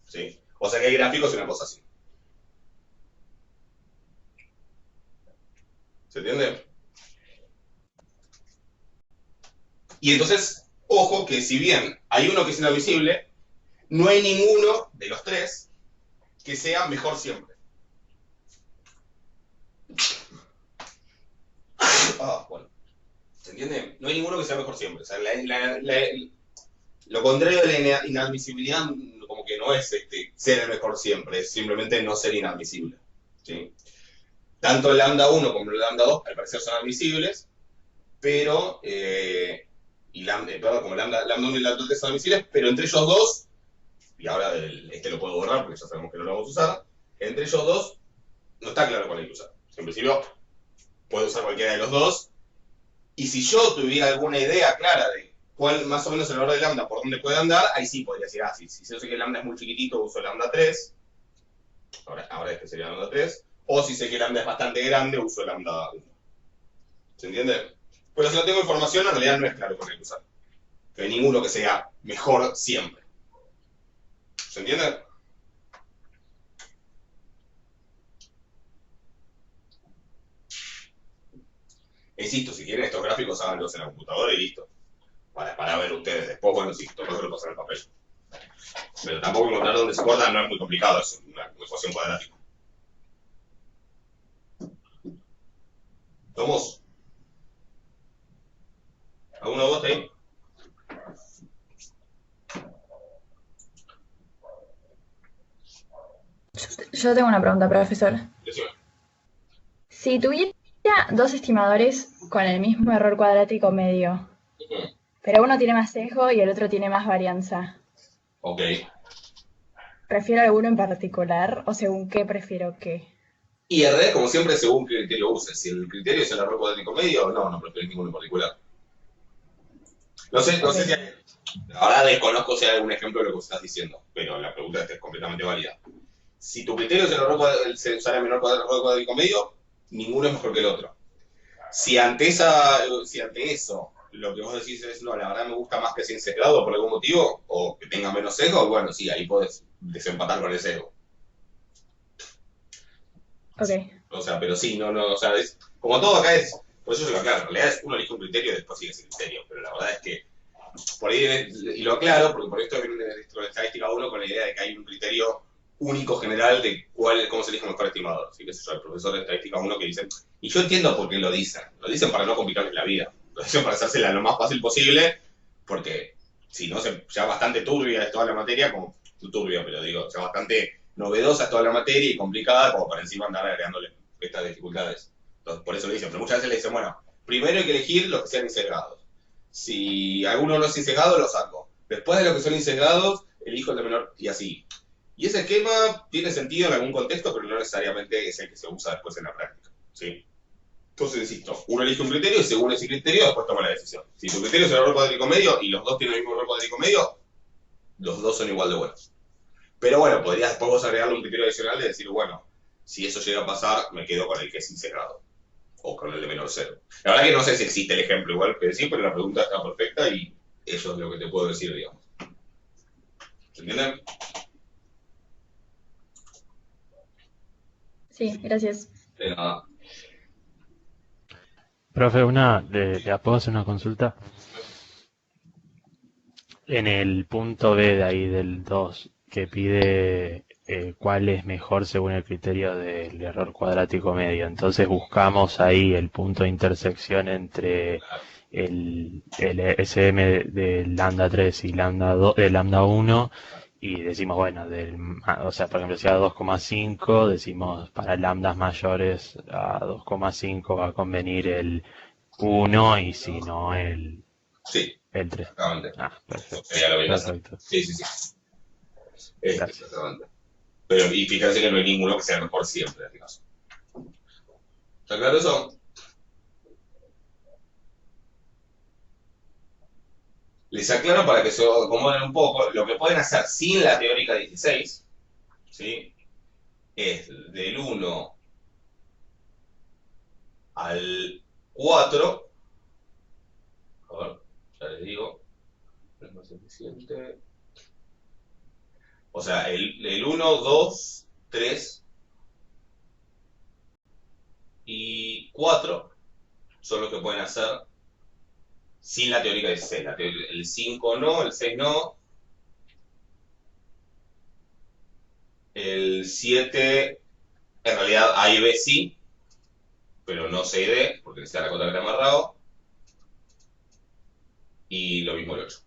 ¿Sí? O sea que hay gráficos y una cosa así. ¿Se entiende? Y entonces, ojo que si bien hay uno que es inadmisible, no hay ninguno de los tres que sea mejor siempre. Bueno. ¿Se entiende? No hay ninguno que sea mejor siempre. O sea, lo contrario de la inadmisibilidad como que no es ser el mejor siempre, es simplemente no ser inadmisible. ¿Sí? Tanto el lambda 1 como el lambda 2 al parecer son admisibles, pero como lambda 1 y lambda 3 son admisibles, pero entre ellos dos, y ahora lo puedo borrar porque ya sabemos que no lo vamos a usar, entre ellos dos no está claro cuál hay que usar. En principio, puedo usar cualquiera de los dos, Y si yo tuviera alguna idea clara de cuál más o menos el valor de lambda, por dónde puede andar, ahí sí podría decir, si yo sé que el lambda es muy chiquitito, uso lambda 3, ahora este sería lambda 3, o si sé que el lambda es bastante grande, uso lambda 1. ¿Se entiende? Pero si no tengo información, en realidad no es claro con el que usar. Que hay ninguno que sea mejor siempre. ¿Se entiende? Insisto, si quieren estos gráficos, háganlos en la computadora y listo. Para ver ustedes después, bueno, si todos lo pasan en el papel. Pero tampoco encontrar dónde se corta no es muy complicado, es una ecuación cuadrática. ¿Tomos? ¿Alguna voz ahí? Yo tengo una pregunta, profesor. Decime. Si tuviera dos estimadores con el mismo error cuadrático medio, pero uno tiene más sesgo y el otro tiene más varianza, Ok. ¿prefiero alguno en particular o según qué prefiero qué? Y en realidad, como siempre, según qué criterio uses. Si el criterio es el error cuadrático medio, no prefiero ninguno en particular. No sé si hay, ahora desconozco si hay algún ejemplo de lo que estás diciendo, pero la pregunta es completamente válida. Si tu criterio es el error usar el menor error cuadrático medio, ninguno es mejor que el otro. Si ante eso lo que vos decís es, no, la verdad me gusta más que sea sesgado por algún motivo, o que tenga menos sesgo, bueno, sí, ahí podés desempatar con el sesgo. Ok. O sea, pero sí, o sea, es, como todo acá es, por eso se lo aclaro, en realidad uno elige un criterio y después sigue ese criterio, pero la verdad es que, por ahí, y lo aclaro, porque por esto viene de estadística 1 con la idea de que hay un criterio único general de cómo se elige un mejor estimador. Así que eso es el profesor de estadística 1 que dice, y yo entiendo por qué lo dicen para no complicarles la vida, lo dicen para hacérsela lo más fácil posible, porque si no, ya bastante turbia es toda la materia, como turbia, pero digo, ya bastante novedosa es toda la materia y complicada, como para encima andar agregándole estas dificultades. Entonces, por eso lo dicen, pero muchas veces le dicen, bueno, primero hay que elegir los que sean insesgados. Si alguno no es insesgado, lo saco. Después de los que son insesgados, elijo el de menor y así. Y ese esquema tiene sentido en algún contexto, pero no necesariamente es el que se usa después en la práctica. ¿Sí? Entonces, insisto, uno elige un criterio y según ese criterio después toma la decisión. Si tu criterio es el error cuadrático medio y los dos tienen el mismo error cuadrático medio, los dos son igual de buenos. Pero bueno, podrías después vos agregarle un criterio adicional de decir, bueno, si eso llega a pasar, me quedo con el que es insegado. O con el de menor cero. La verdad que no sé si existe el ejemplo igual que decir, pero la pregunta está perfecta y eso es lo que te puedo decir, digamos. ¿Se entiende? Sí, gracias. De nada. Profe, ¿le puedo hacer una consulta? En el punto B de ahí del 2 que pide cuál es mejor según el criterio del error cuadrático medio. Entonces buscamos ahí el punto de intersección entre el SM de lambda 3 y lambda 2, de lambda 1 y decimos, bueno, o sea, por ejemplo, si a 2,5 decimos para lambdas mayores a 2,5 va a convenir el 1 y si no Sí, el 3. exactamente. Perfecto. Ya lo veías. Perfecto. Sí. Gracias. Exactamente. Pero, y fíjense que no hay ninguno que sea mejor siempre, en este caso. ¿Está claro eso? Les aclaro para que se acomoden un poco. Lo que pueden hacer sin la teórica 16, ¿sí? Es del 1 al 4. A ver, ya les digo. No es más eficiente. O sea, el 1, 2, 3 y 4 son los que pueden hacer sin la teórica 16. El 5 no, el 6 no. El 7, en realidad A y B sí, pero no C y D, porque necesita la cota que está amarrado. Y lo mismo el 8.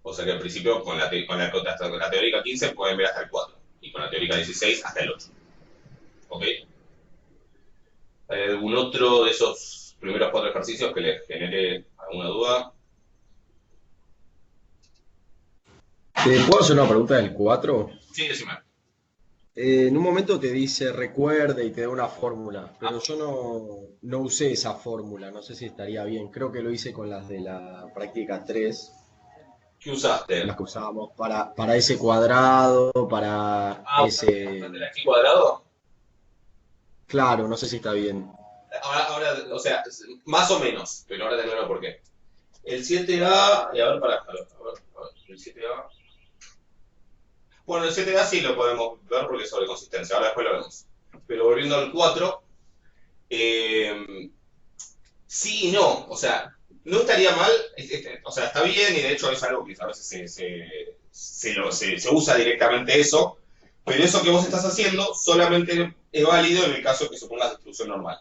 O sea que al principio con la teórica 15 pueden ver hasta el 4. Y con la teórica 16 hasta el 8. ¿Ok? ¿Hay algún otro de esos primeros 4 ejercicios que les genere alguna duda? ¿Te puedo hacer una pregunta del 4? Sí, decime. En un momento te dice recuerde y te da una fórmula, pero yo no usé esa fórmula, no sé si estaría bien. Creo que lo hice con las de la práctica 3, ¿Qué usaste? las que usábamos para ese cuadrado, para ese... ¿Usaste el aquí cuadrado? Claro, no sé si está bien. Ahora, o sea, más o menos, pero ahora te aclaro por qué. El 7A, y a ver, a ver, el 7A. Bueno, el 7A sí lo podemos ver porque es sobre consistencia, ahora después lo vemos. Pero volviendo al 4, sí y no, o sea, no estaría mal, o sea, está bien y de hecho es algo que a veces se usa directamente eso, pero eso que vos estás haciendo solamente es válido en el caso que supongas distribución normal.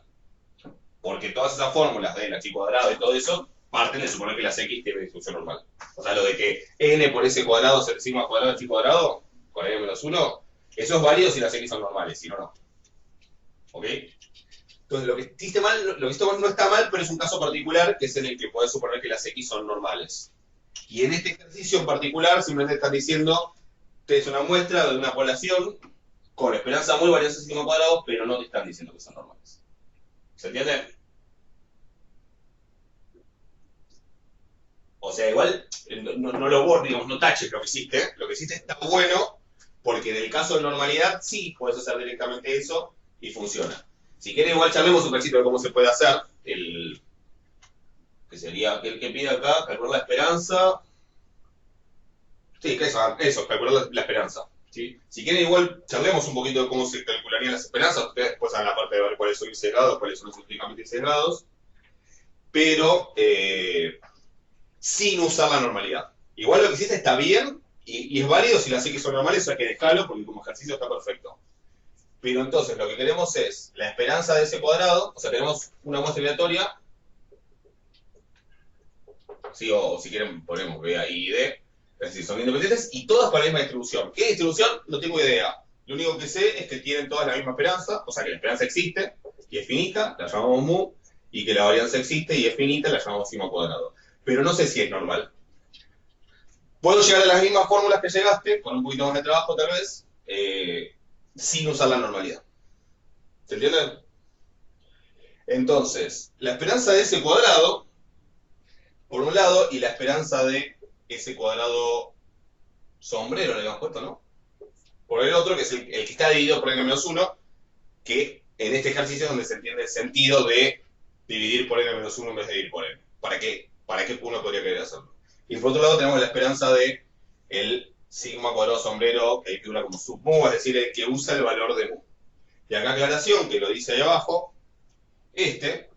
Porque todas esas fórmulas del x cuadrado y todo eso parten de suponer que las x tienen distribución normal. O sea, lo de que n por s cuadrado es el sigma cuadrado de x cuadrado, con n menos 1, eso es válido si las x son normales, si no, no. ¿Ok? Entonces, lo que hiciste mal, lo que hiciste mal no está mal, pero es un caso particular que es en el que podés suponer que las x son normales. Y en este ejercicio en particular, simplemente están diciendo, te es una muestra de una población con esperanza muy valiosa de sigma cuadrado, pero no te están diciendo que son normales. ¿Se entiende? O sea, igual, no lo borres, digamos, no taches lo que hiciste. Lo que hiciste está bueno, porque en el caso de normalidad sí puedes hacer directamente eso y funciona. Si quieres, igual charlemos un cachito de cómo se puede hacer. Que sería, el que pide acá, calcular la esperanza. Sí, que eso, calcular la esperanza. ¿Sí? Si quieren, igual charlemos un poquito de cómo se calcularían las esperanzas. Ustedes después hagan la parte de ver cuáles son sesgados, cuáles son estrictamente sesgados. Pero sin usar la normalidad. Igual lo que hiciste está bien y es válido si las x son normales, hay que dejarlo porque como ejercicio está perfecto. Pero entonces lo que queremos es la esperanza de ese cuadrado, o sea, tenemos una muestra aleatoria, ¿sí? O si quieren ponemos B, A, I y D, es decir, son independientes y todas con la misma distribución. ¿Qué distribución? No tengo idea. Lo único que sé es que tienen todas la misma esperanza, o sea que la esperanza existe y es finita, la llamamos mu, y que la varianza existe y es finita, la llamamos sigma cuadrado. Pero no sé si es normal. Puedo llegar a las mismas fórmulas que llegaste, con un poquito más de trabajo tal vez, sin usar la normalidad. ¿Se entiende? Entonces, la esperanza de ese cuadrado, por un lado, y la esperanza de ese cuadrado sombrero, le habíamos puesto, ¿no? Por el otro, que es el que está dividido por n-1, que en este ejercicio es donde se entiende el sentido de dividir por n-1 en vez de dividir por n. ¿Para qué uno podría querer hacerlo? Y por otro lado tenemos la esperanza de el sigma cuadrado sombrero, que figura como sub mu, es decir, el que usa el valor de mu. Y acá aclaración, que lo dice ahí abajo, que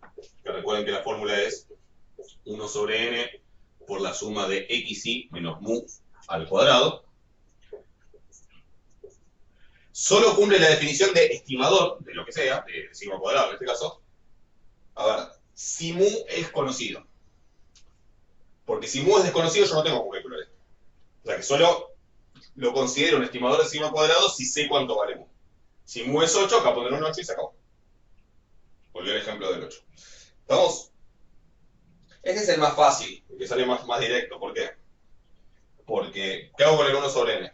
recuerden que la fórmula es 1 sobre n por la suma de xi menos mu al cuadrado, solo cumple la definición de estimador, de lo que sea, de sigma cuadrado en este caso, a ver, si mu es conocido. Porque si mu es desconocido, yo no tengo que calcular esto. O sea que solo lo considero un estimador de sigma cuadrado si sé cuánto vale mu. Si mu es 8, acá pondré un 8 y se acabó. Volvió el ejemplo del 8. ¿Estamos? Este es el más fácil, el que sale más directo. ¿Por qué? Porque, ¿qué hago con el 1 sobre n?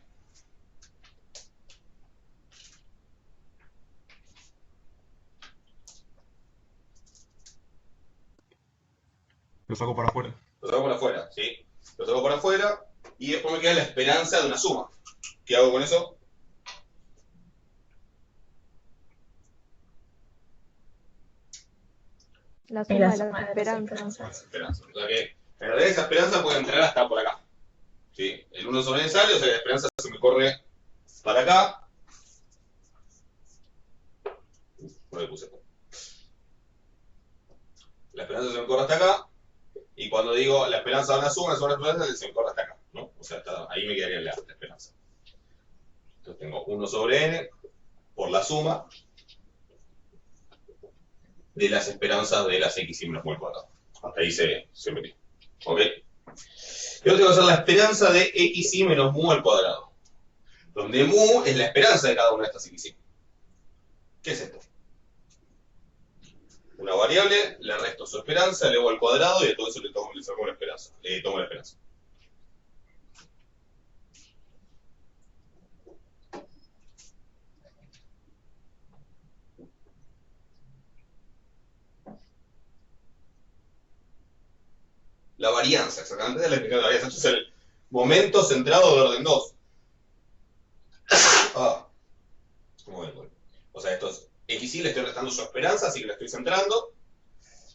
Lo saco para afuera. Lo saco por afuera, ¿sí? Lo saco por afuera y después me queda la esperanza de una suma. ¿Qué hago con eso? La Y la suma de suma las de las esperanzas. Las esperanzas. O sea que, en realidad esa esperanza puede entrar hasta por acá. ¿Sí? El 1 sobre n sale, o sea que la esperanza se me corre para acá. No le puse. La esperanza se me corre hasta acá. Y cuando digo la esperanza de una suma de la esperanza, se me corre hasta acá, ¿no? O sea, ahí me quedaría la esperanza. Entonces tengo 1 sobre n por la suma de las esperanzas de las x y menos mu al cuadrado. Hasta ahí se metió. ¿Ok? Y ahora tengo que hacer la esperanza de x y menos mu al cuadrado. Donde mu es la esperanza de cada una de estas x y. ¿Qué es esto? Una variable, le resto su esperanza, le hago al cuadrado y de todo eso le saco la esperanza. Le tomo la esperanza. La varianza, exactamente, es la explicación de la varianza. Esto es el momento centrado de orden 2. Muy bien. O sea, esto es XY, le estoy restando su esperanza, así que la estoy centrando.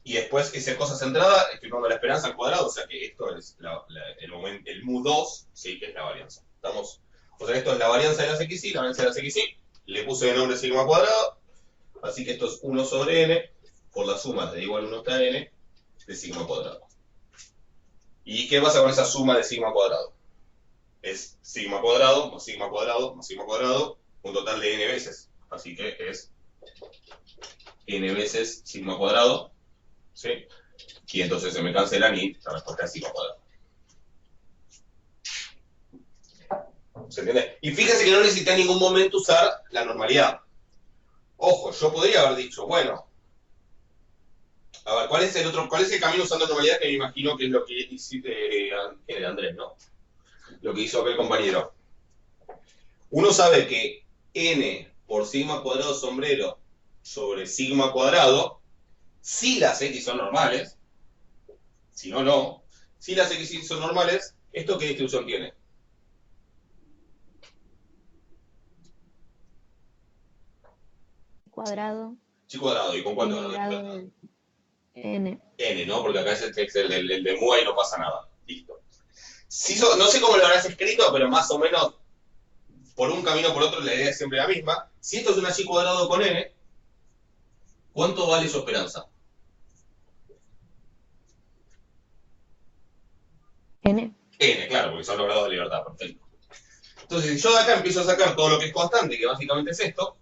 Y después esa cosa centrada, estoy dando la esperanza al cuadrado, o sea que esto es el mu2, sí, que es la varianza. ¿Estamos? O sea, esto es la varianza de las XY, la varianza de las XY, le puse de nombre sigma cuadrado, así que esto es 1 sobre n, por la suma de igual 1 hasta n, de sigma cuadrado. ¿Y qué pasa con esa suma de sigma cuadrado? Es sigma cuadrado, más sigma cuadrado, más sigma cuadrado, un total de n veces. Así que es n veces sigma cuadrado, ¿sí? Y entonces se me cancelan y la respuesta es sigma cuadrado. ¿Se entiende? Y fíjense que no necesité en ningún momento usar la normalidad. Ojo, yo podría haber dicho, bueno, a ver, ¿cuál es el camino usando normalidad? Que me imagino que es lo que hiciste Andrés, ¿no? Lo que hizo aquel compañero. Uno sabe que n por sigma cuadrado sombrero sobre sigma cuadrado, si las x son normales, si no, no. Si las x son normales, ¿esto qué distribución tiene? Cuadrado, Chi cuadrado. ¿Y con cuánto n grado de grado libertad? de n. N, ¿no? Porque acá es el de mu y no pasa nada. Listo. No sé cómo lo habrás escrito, pero más o menos por un camino o por otro la idea es siempre la misma. Si esto es una chi cuadrado con n, ¿cuánto vale su esperanza? N. N, claro, porque son los grados de libertad, perfecto. Entonces, si yo de acá empiezo a sacar todo lo que es constante, que básicamente es esto,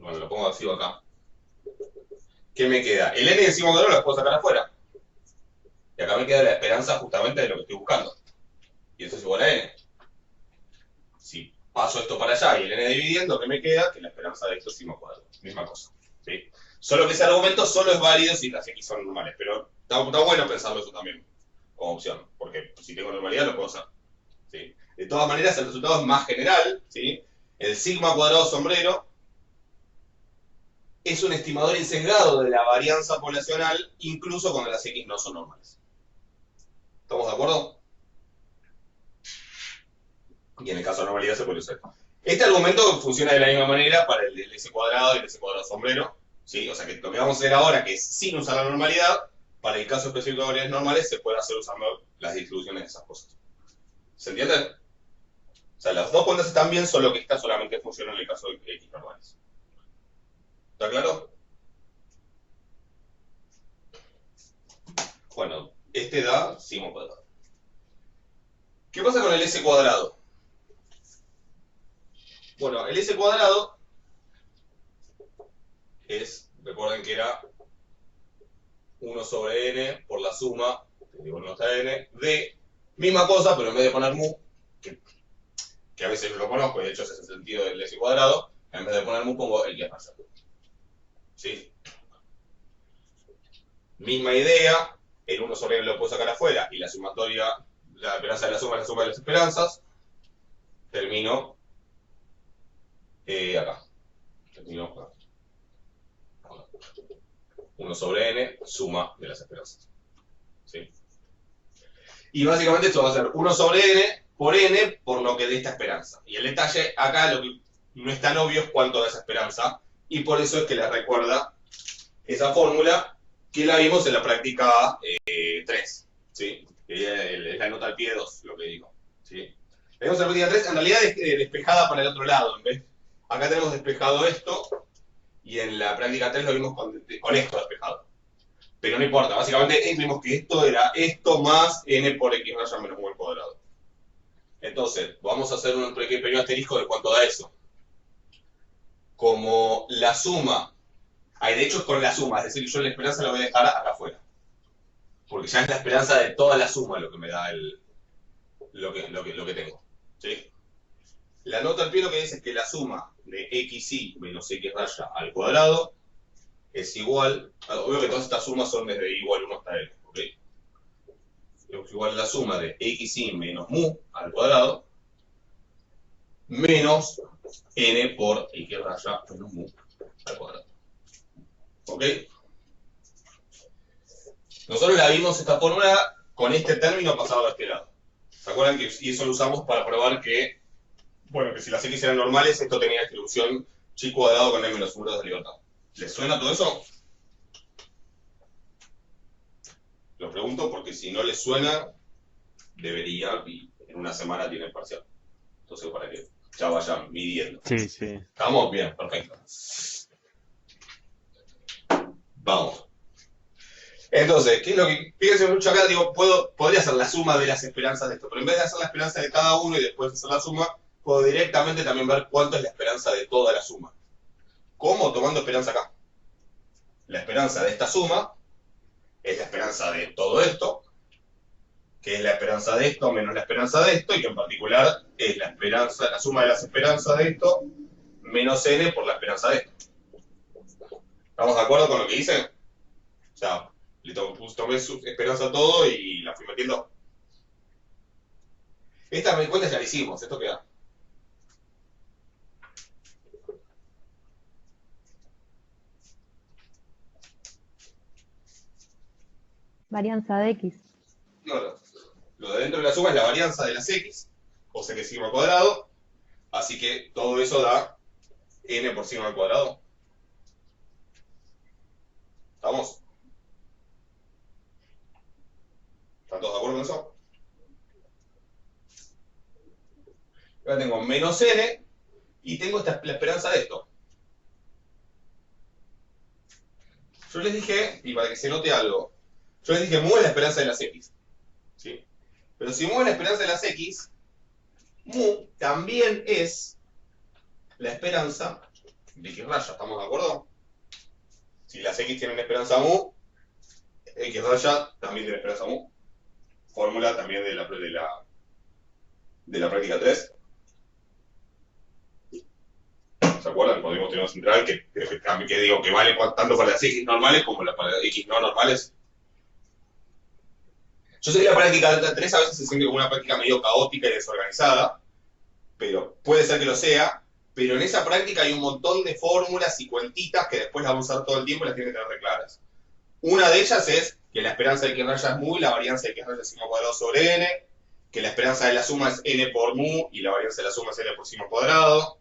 bueno, lo pongo así acá, ¿qué me queda? El n de sigma cuadrado lo puedo sacar afuera. Y acá me queda la esperanza justamente de lo que estoy buscando. Y eso es igual a n. Si paso esto para allá y el n dividiendo, ¿qué me queda? Que la esperanza de esto es sigma cuadrado. Misma cosa. ¿Sí? Solo que ese argumento solo es válido si las x son normales. Pero está bueno pensarlo eso también como opción. Porque si tengo normalidad lo puedo hacer. ¿Sí? De todas maneras, el resultado es más general. ¿Sí? El sigma cuadrado sombrero es un estimador insesgado de la varianza poblacional, incluso cuando las x no son normales. ¿Estamos de acuerdo? Y en el caso de normalidad se puede usar. Este argumento funciona de la misma manera para el del S cuadrado y el S cuadrado sombrero. ¿Sí? O sea que lo que vamos a hacer ahora, que es sin usar la normalidad, para el caso específico de variedades normales, se puede hacer usando las distribuciones de esas cosas. ¿Se entiende? O sea, las dos cuentas están bien, solo que esta solamente funciona en el caso de x normales. ¿Está claro? Bueno, este da sigma cuadrado. ¿Qué pasa con el S cuadrado? Bueno, el S cuadrado es, recuerden que era 1 sobre n por la suma, digo 1 hasta n, de misma cosa, pero en vez de poner mu, que a veces lo conozco, y de hecho ese es el sentido del S cuadrado, en vez de poner mu pongo el que es mayor. ¿Sí? Misma idea, el 1 sobre n lo puedo sacar afuera, y la sumatoria, la esperanza de la suma es la suma de las esperanzas, termino acá. Termino acá. 1 sobre n, suma de las esperanzas. ¿Sí? Y básicamente esto va a ser 1 sobre n por lo que dé esta esperanza. Y el detalle acá, lo que no es tan obvio es cuánto da esa esperanza, y por eso es que les recuerda esa fórmula que la vimos en la práctica 3. ¿Sí? Es la nota al pie 2, lo que digo. ¿Sí? La vimos en la práctica 3, en realidad es despejada para el otro lado. Acá tenemos despejado esto, y en la práctica 3 lo vimos con esto despejado. Pero no importa, básicamente vimos que esto era esto más n por x raya menos mu al cuadrado. Entonces, vamos a hacer un pequeño asterisco de cuánto da eso. Como la suma, de hecho es con la suma, es decir, yo la esperanza la voy a dejar acá afuera. Porque ya es la esperanza de toda la suma lo que me da lo que tengo. ¿Sí? La nota al pie lo que dice es que la suma de xy menos x raya al cuadrado es igual, obvio que todas estas sumas son desde igual 1 hasta n, ¿ok? Es igual a la suma de xy menos mu al cuadrado menos n por x raya menos mu al cuadrado. ¿Ok? Nosotros la vimos esta fórmula con este término pasado a este lado. ¿Se acuerdan que y eso lo usamos para probar que, bueno, que si las x eran normales, esto tenía distribución chi cuadrado con n menos 1 de libertad? ¿Les suena todo eso? Lo pregunto porque si no les suena, debería, y en una semana tienen parcial. Entonces, para que ya vayan midiendo. Sí, sí. ¿Estamos? Bien, perfecto. Vamos. Entonces, ¿qué es lo que... Fíjense mucho acá, digo, podría hacer la suma de las esperanzas de esto, pero en vez de hacer la esperanza de cada uno y después hacer la suma, puedo directamente también ver cuánto es la esperanza de toda la suma. ¿Cómo? Tomando esperanza acá. La esperanza de esta suma es la esperanza de todo esto, que es la esperanza de esto menos la esperanza de esto, y que en particular es la esperanza, la suma de las esperanzas de esto menos n por la esperanza de esto. ¿Estamos de acuerdo con lo que hice? O sea, le tomé su esperanza a todo y la fui metiendo. Esta cuenta ya la hicimos, esto queda. Varianza de X. No, lo de dentro de la suma es la varianza de las x, o sea que es sigma al cuadrado, así que todo eso da n por sigma al cuadrado. ¿Estamos? ¿Están todos de acuerdo con eso? Ahora tengo menos n y tengo la esperanza de esto. Yo les dije, y para que se note algo, yo les dije mu es la esperanza de las x. ¿Sí? Pero si mu es la esperanza de las x, mu también es la esperanza de x raya. ¿Estamos de acuerdo? Si las x tienen esperanza mu, x raya también tiene esperanza mu. Fórmula también de la práctica 3. ¿Se acuerdan? Cuando vimos teorema central, que digo que vale tanto para las x normales como para las x no normales. Yo sé que la práctica 3 a veces se siente como una práctica medio caótica y desorganizada, pero puede ser que lo sea, pero en esa práctica hay un montón de fórmulas y cuentitas que después las vamos a usar todo el tiempo y las tienen que tener re claras. Una de ellas es que la esperanza de x raya es mu y la varianza de x raya es sigma cuadrado sobre n, que la esperanza de la suma es n por mu y la varianza de la suma es n por sigma cuadrado.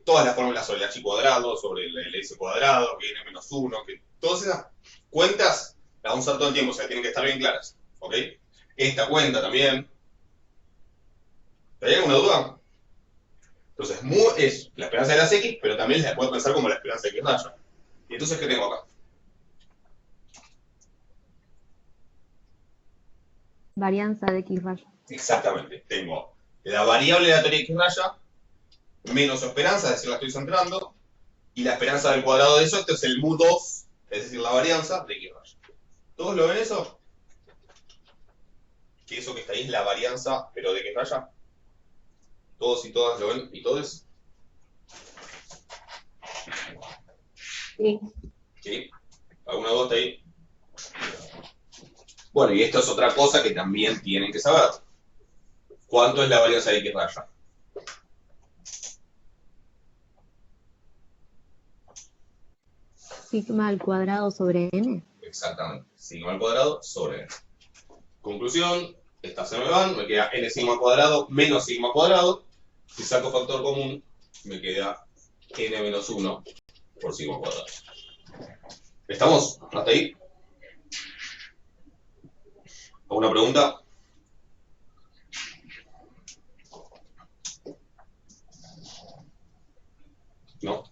Todas las fórmulas sobre el h cuadrado, sobre el s cuadrado, que n menos 1, que todas esas cuentas las vamos a usar todo el tiempo, o sea, tienen que estar bien claras. ¿Ok? Esta cuenta también. ¿Hay alguna duda? Entonces, mu es la esperanza de las x, pero también la puedo pensar como la esperanza de x raya. Y entonces, ¿qué tengo acá? Varianza de X raya. Exactamente. Tengo la variable aleatoria de x raya menos su esperanza, es decir, la estoy centrando, y la esperanza del cuadrado de eso, esto es el mu 2, es decir, la varianza de x raya. ¿Todos lo ven eso? Que eso que está ahí es la varianza, pero de x raya. ¿Todos y todas lo ven? ¿Y todos? Sí. ¿Sí? ¿Alguna duda está ahí? Bueno, y esto es otra cosa que también tienen que saber. ¿Cuánto es la varianza de x raya? Sigma al cuadrado sobre n. Exactamente. Sigma al cuadrado sobre n. Conclusión, estas se me van, me queda n sigma al cuadrado menos sigma al cuadrado. Si saco factor común, me queda n menos 1 por sigma al cuadrado. ¿Estamos? ¿Hasta ahí? ¿Alguna pregunta? ¿No?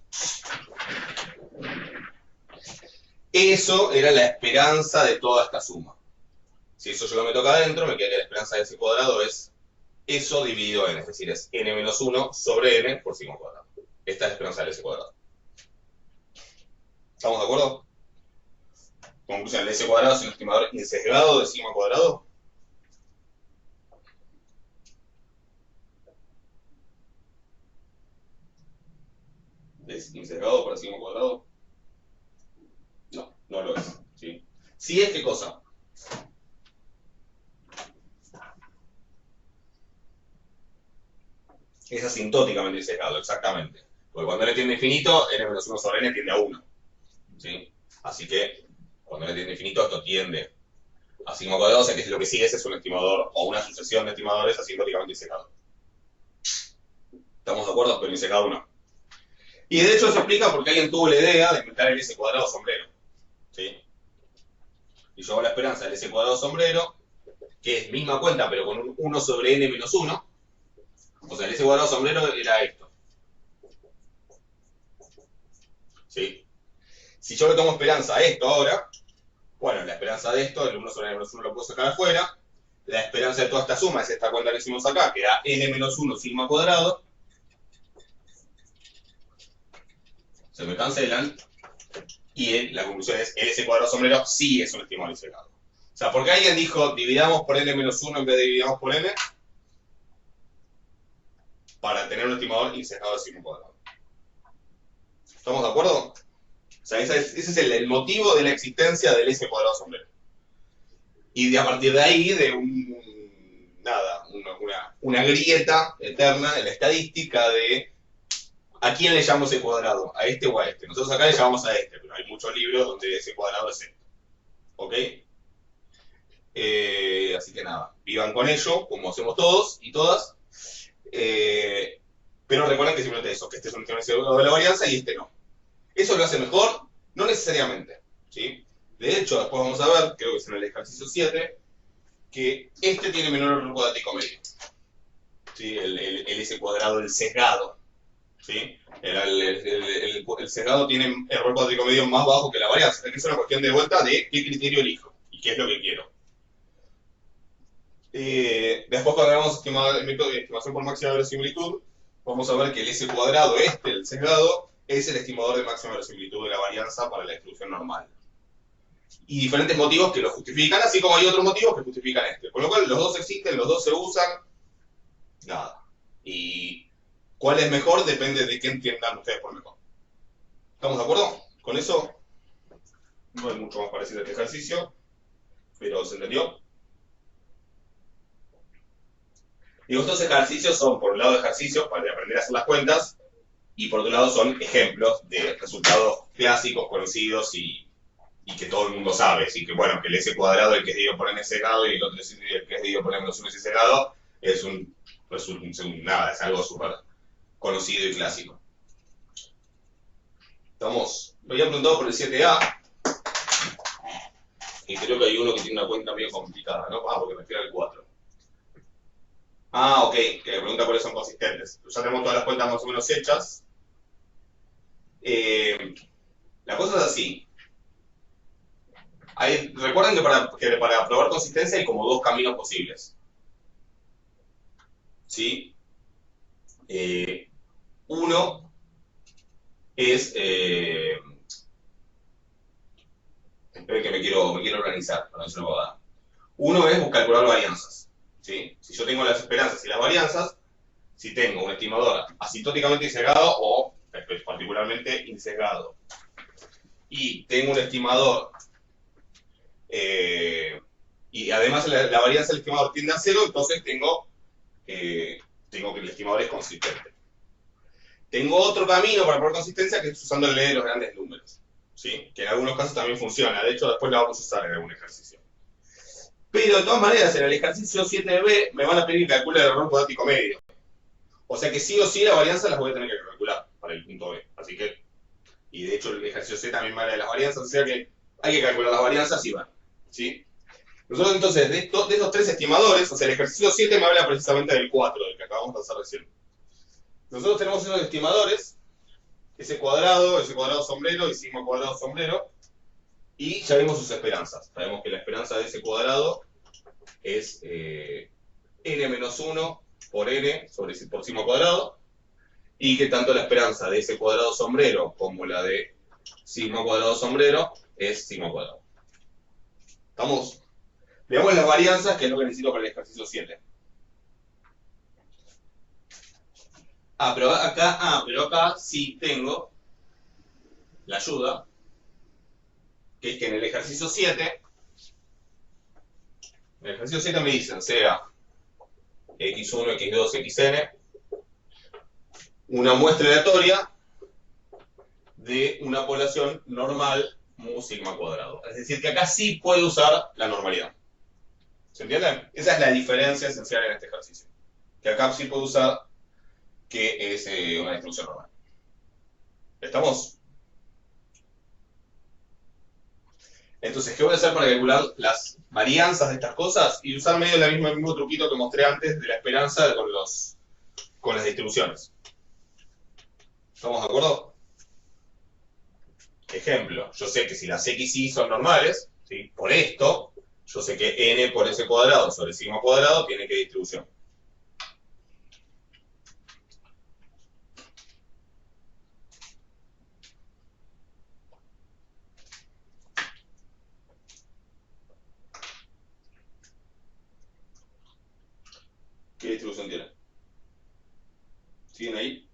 Eso era la esperanza de toda esta suma. Si eso yo lo meto acá adentro, me queda que la esperanza de ese cuadrado es eso dividido en, es decir, es n menos 1 sobre n por sigma cuadrado. Esta es la esperanza de ese cuadrado. ¿Estamos de acuerdo? Conclusión, el s cuadrado es un estimador insesgado de sigma cuadrado. ¿Es insesgado para sigma cuadrado? No, no lo es. ¿Sí? ¿Sí es qué cosa? Es asintóticamente insesgado, exactamente. Porque cuando n tiende a infinito, n menos 1 sobre n tiende a 1. ¿Sí? Así que Cuando n tiende a infinito, esto tiende a sigma cuadrado, o sea que lo que sigue es un estimador o una sucesión de estimadores asintóticamente disecado. ¿Estamos de acuerdo? Pero disecado no. Y de hecho se explica porque alguien tuvo la idea de inventar el S cuadrado sombrero. ¿Sí? Y yo hago la esperanza del S cuadrado sombrero, que es misma cuenta, pero con un 1 sobre n menos 1. O sea, el S cuadrado sombrero era esto. ¿Sí? Si yo le tomo esperanza a esto ahora, bueno, la esperanza de esto, el 1 sobre n menos 1 lo puedo sacar afuera. La esperanza de toda esta suma es esta cuenta que hicimos acá, que da n menos 1 sigma cuadrado. Se me cancelan. Y la conclusión es, el S cuadrado sombrero sí es un estimador disecado. O sea, ¿por qué alguien dijo dividamos por n menos 1 en vez de dividamos por n? Para tener un estimador disecado de sigma cuadrado. ¿Estamos de acuerdo? O sea, ese es el motivo de la existencia del S cuadrado sombrero. Y a partir de ahí, de una grieta eterna en la estadística de ¿a quién le llamamos ese cuadrado? ¿A este o a este? Nosotros acá le llamamos a este, pero hay muchos libros donde ese cuadrado es este. ¿Ok? Así que nada, vivan con ello, como hacemos todos y todas. Pero recuerden que simplemente eso, que este es un estimador de la varianza y este no. ¿Eso lo hace mejor? No necesariamente. ¿Sí? De hecho, después vamos a ver, creo que es en el ejercicio 7, que este tiene menor error cuadrático medio. ¿Sí? El S cuadrado, el sesgado. ¿Sí? El sesgado tiene error cuadrático medio más bajo que la varianza. Es una cuestión de vuelta de qué criterio elijo y qué es lo que quiero. Después, cuando hagamos el método de estimación por máxima verosimilitud, vamos a ver que el S cuadrado, el sesgado, es el estimador de máxima verosimilitud de la varianza para la distribución normal. Y diferentes motivos que lo justifican, así como hay otros motivos que justifican este. Con lo cual, los dos existen, los dos se usan, nada. Y ¿cuál es mejor? Depende de qué entiendan ustedes por mejor. ¿Estamos de acuerdo? Con eso, no hay mucho más parecido a este ejercicio, pero ¿se entendió? Y estos ejercicios son, por un lado, ejercicios para aprender a hacer las cuentas, y por otro lado son ejemplos de resultados clásicos, conocidos y que todo el mundo sabe. Así que, bueno, que el S cuadrado, el que es dividido por n secado, y el otro el que es dividido por n menos 1 s secado, es nada, es algo súper conocido y clásico. Estamos, me habían preguntado por el 7A, y creo que hay uno que tiene una cuenta medio complicada, ¿no? Ah, porque me queda el 4. Ah, ok, que me pregunta cuáles son consistentes. Ya tenemos todas las cuentas más o menos hechas. La cosa es así. Recuerden que para probar consistencia hay como dos caminos posibles. ¿Sí? Uno es... esperen que me quiero organizar, para no se lo voy a dar. Uno es calcular varianzas. ¿Sí? Si yo tengo las esperanzas y las varianzas, si tengo un estimador asintóticamente disecado o particularmente insecado, y tengo un estimador, y además la varianza del estimador tiende a 0, entonces tengo que el estimador es consistente. Tengo otro camino para probar consistencia que es usando la ley de los grandes números, ¿sí? Que en algunos casos también funciona, de hecho después la vamos a usar en algún ejercicio. Pero de todas maneras, en el ejercicio 7b me van a pedir que calcule el error cuadrático medio. O sea que sí o sí la varianza las voy a tener que calcular para el punto B. Así que, y de hecho el ejercicio C también me habla de las varianzas, o sea que hay que calcular las varianzas y van. ¿Sí? Nosotros entonces, de estos tres estimadores, o sea, el ejercicio 7 me habla precisamente del 4, del que acabamos de hacer recién. Nosotros tenemos esos estimadores, S cuadrado sombrero y sigma cuadrado sombrero, y ya vimos sus esperanzas. Sabemos que la esperanza de ese cuadrado es n menos 1 por n por sigma cuadrado, y que tanto la esperanza de ese cuadrado sombrero como la de sigma cuadrado sombrero es sigma cuadrado. ¿Estamos? Veamos las varianzas, que es lo que necesito para el ejercicio 7. Pero acá sí tengo la ayuda, que es que en el ejercicio 7, me dicen sea x1, x2, xn, una muestra aleatoria de una población normal mu sigma cuadrado. Es decir, que acá sí puede usar la normalidad. ¿Se entiende? Esa es la diferencia esencial en este ejercicio. Que acá sí puede usar que es una distribución normal. ¿Estamos? Entonces, ¿qué voy a hacer para calcular las varianzas de estas cosas? Y usar medio el mismo truquito que mostré antes de la esperanza con las distribuciones. ¿Estamos de acuerdo? Ejemplo, yo sé que si las x y son normales, ¿sí? Por esto, yo sé que n por s cuadrado sobre sigma cuadrado tiene qué distribución. ¿Qué distribución tiene? ¿Siguen ahí?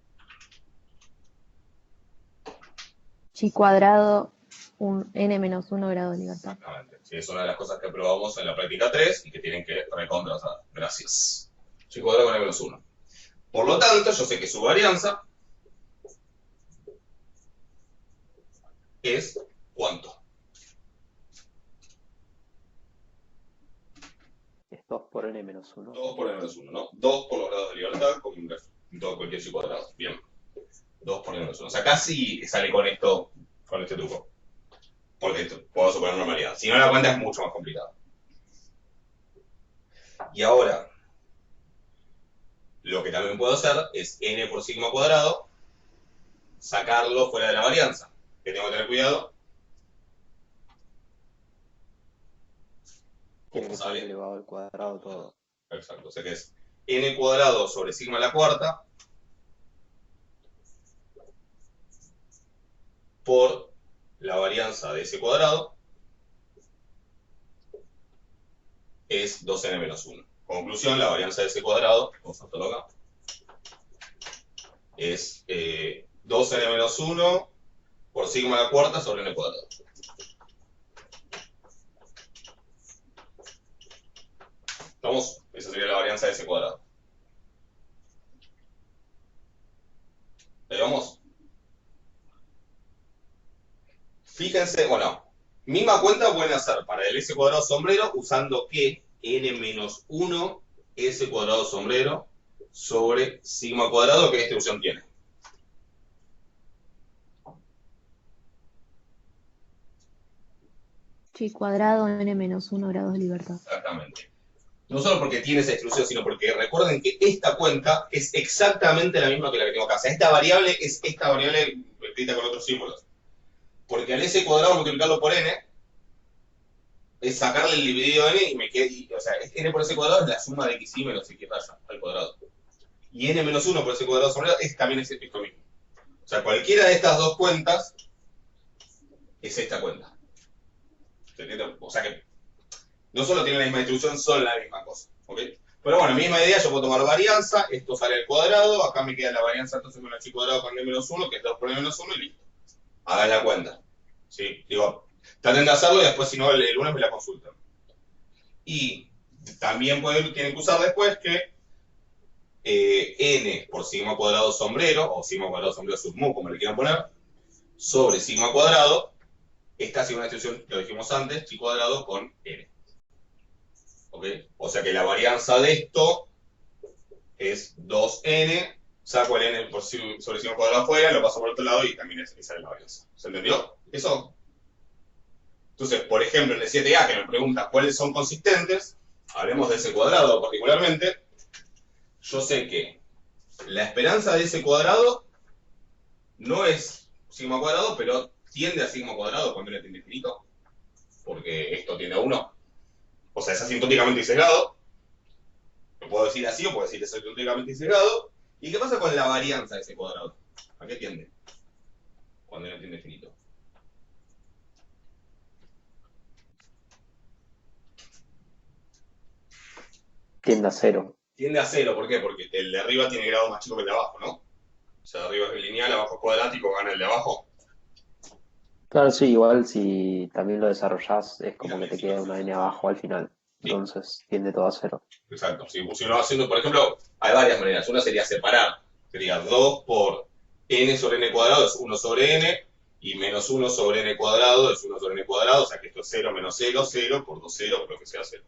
Chi cuadrado, un n menos 1 grado de libertad. Exactamente. Sí, es una de las cosas que probamos en la práctica 3 y que tienen que recontrasar. Gracias. Chi cuadrado con n menos 1. Por lo tanto, yo sé que su varianza es ¿cuánto? Es 2 por n menos 1. 2 por n menos 1, ¿no? 2 por los grados de libertad, como en todo cualquier chi cuadrado. Bien. 2 por n menos 1. O sea, casi sale con esto, con este truco. Porque puedo suponer normalidad. Si no, la cuenta es mucho más complicada. Y ahora, lo que también puedo hacer es n por sigma cuadrado, sacarlo fuera de la varianza. Que tengo que tener cuidado. Tiene ¿Cómo que ser sale? elevado al cuadrado todo. Exacto. O sea que es n cuadrado sobre sigma a la cuarta por la varianza de ese cuadrado es 2n menos 1. Conclusión, la varianza de ese cuadrado, vamos a hacerlo acá, es 2n menos 1 por sigma a la cuarta sobre n cuadrado. ¿Estamos? Esa sería la varianza de ese cuadrado. ¿Ahí vamos? Fíjense, bueno, misma cuenta pueden hacer para el s cuadrado sombrero usando que n menos 1 s cuadrado sombrero sobre sigma cuadrado, ¿qué distribución tiene? Chi cuadrado, n menos 1 grados de libertad. Exactamente. No solo porque tiene esa distribución, sino porque recuerden que esta cuenta es exactamente la misma que la que tengo acá. O sea, esta variable es esta variable escrita con otros símbolos. Porque al s cuadrado multiplicarlo por n es sacarle el dividido de n y me queda, o sea, n por s cuadrado es la suma de x y menos x raya al cuadrado. Y n menos 1 por s cuadrado sombrero también es esto mismo. O sea, cualquiera de estas dos cuentas es esta cuenta. ¿Se entiende? O sea que no solo tienen la misma distribución, son la misma cosa. ¿Ok? Pero bueno, misma idea, yo puedo tomar varianza, esto sale al cuadrado, acá me queda la varianza entonces con el chi cuadrado con n menos 1, que es 2 por n menos 1 y listo. Hagan la cuenta. ¿Sí? Digo, traten de hacerlo y después si no el lunes me la consultan. Y también tienen que usar después que n por sigma cuadrado sombrero, o sigma cuadrado sombrero sub mu, como le quieran poner, sobre sigma cuadrado, esta es una distribución, lo dijimos antes, chi cuadrado con n. ¿Ok? O sea que la varianza de esto es 2n, saco el n sobre sigma cuadrado afuera, lo paso por otro lado y también esa es la varianza. ¿Se entendió? ¿Eso? Entonces, por ejemplo, en el 7a que me pregunta cuáles son consistentes, hablemos de ese cuadrado particularmente, yo sé que la esperanza de ese cuadrado no es sigma cuadrado, pero tiende a sigma cuadrado cuando n tiende a infinito, porque esto tiende a 1. O sea, es asintóticamente sesgado. Lo puedo decir así o puedo decir asintóticamente sesgado. ¿Y qué pasa con la varianza de ese cuadrado? ¿A qué tiende? Cuando n tiende a infinito. Tiende a 0. Tiende a 0, ¿por qué? Porque el de arriba tiene grado más chico que el de abajo, ¿no? O sea, de arriba es lineal, abajo es cuadrático, gana el de abajo. Claro, sí, igual si también lo desarrollás, es como que También, te sí, queda una n abajo al final. Sí. Entonces tiende todo a 0. Exacto. Si uno va haciendo, por ejemplo, hay varias maneras. Una sería separar. Sería 2 por n sobre n cuadrado es 1 sobre n. Y menos 1 sobre n cuadrado es 1 sobre n cuadrado, o sea que esto es 0 menos 0, 0 por 2, 0, por lo que sea 0.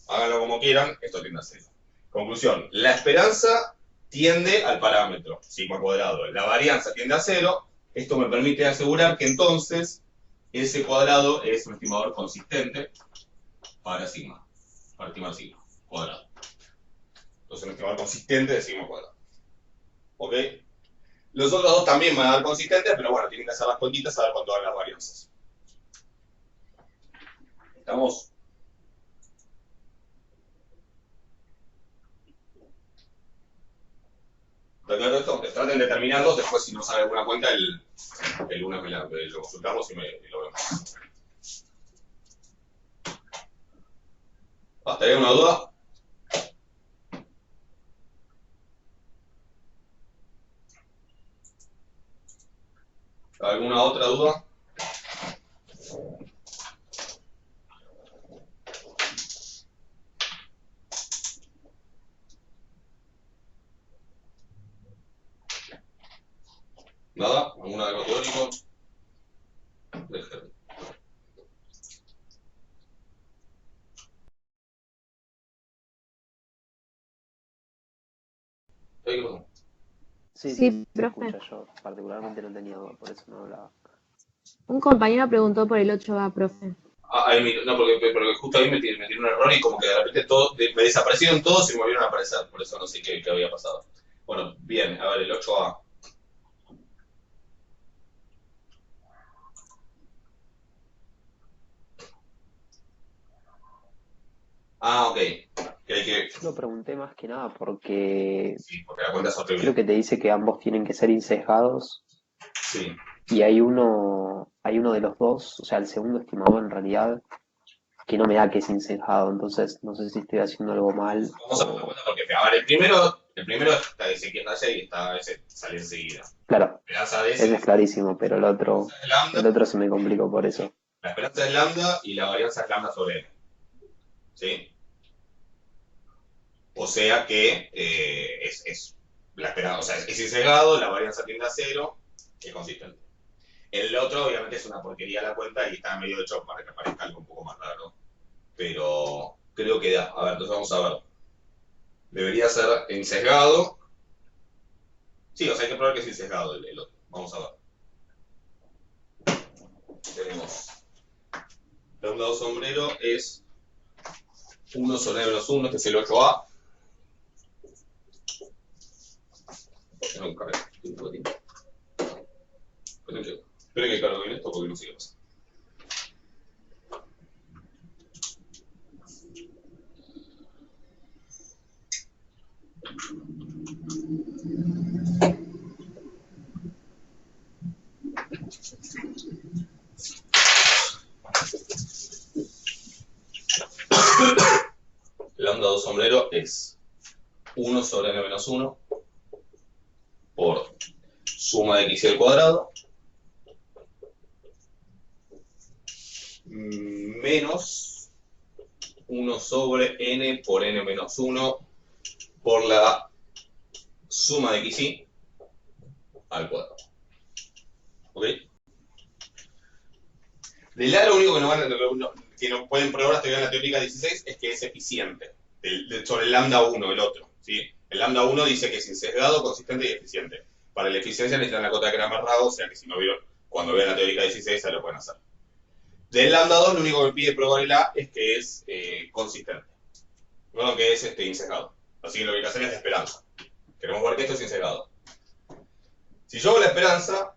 Háganlo como quieran, esto tiende a 0. Conclusión, la esperanza tiende al parámetro, sigma cuadrado. La varianza tiende a 0. Esto me permite asegurar que entonces ese cuadrado es un estimador consistente para sigma, para estimar sigma cuadrado. Entonces un estimador consistente de sigma cuadrado. ¿Ok? Los otros dos también van a dar consistentes, pero bueno, tienen que hacer las cuentitas a ver cuánto dan las varianzas. ¿Estamos? ¿Está claro esto? Traten de terminarlos, después si no sabe alguna cuenta, el lunes lo consultamos y lo vemos. ¿Hasta ahí una duda? ¿Alguna otra duda? ¿Nada? ¿Alguna de lo teórico? Déjenme. ¿Qué pasó? Sí, Sí, se profe. escucha. Yo particularmente no tenía duda, por eso no hablaba. Un compañero preguntó por el 8A, profe. No, porque justo ahí me tiré un error y como que de repente me desaparecieron todos y me volvieron a aparecer, por eso no sé qué había pasado. Bueno, bien, a ver, el 8A. Ok. Que hay que... Yo lo pregunté más que nada porque Sí, porque la cuenta es horrible. creo que te dice que ambos tienen que ser insesgados Sí. y hay uno de los dos, o sea, el segundo estimador en realidad, que no me da que es insesgado, entonces no sé si estoy haciendo algo mal. Vamos a ver la cuenta porque, a ver, el primero está ese que nace y ese sale enseguida. Claro, Esperanza de ese es clarísimo, pero el otro lambda, se me complicó por eso. la esperanza es lambda y la varianza es lambda sobre n. ¿Sí? O sea que la esperanza, o sea, es insesgado, la varianza tiende a 0, es consistente. El otro, obviamente, es una porquería la cuenta y está medio hecho para que parezca algo un poco más raro. Pero creo que da. A ver, entonces vamos a ver. Debería ser insesgado. Sí, o sea, hay que probar que es insesgado el otro. Vamos a ver. Tenemos. Lambda 2 sombrero es 1 sobre menos 1, que es el 8A. No, carga. Esperen que cargue bien esto porque no sigue pasando. Lambda 2 sombrero es 1 sobre n menos 1 por suma de x y al cuadrado menos 1 sobre n por n menos 1 por la suma de x y al cuadrado. ¿Ok? De la lo único que no pueden probar hasta que vean la teórica 16 es que es eficiente sobre el lambda 1, el otro. ¿Sí? El lambda 1 dice que es insesgado, consistente y eficiente. Para la eficiencia necesitan la cota de Cramer-Rago, o sea que si no vieron, cuando vean la teórica 16 ya lo pueden hacer. Del lambda 2 lo único que pide probar el A es que es consistente. No que es insesgado. Así que lo que hay que hacer es la esperanza. Queremos ver que esto es insesgado. Si yo hago la esperanza,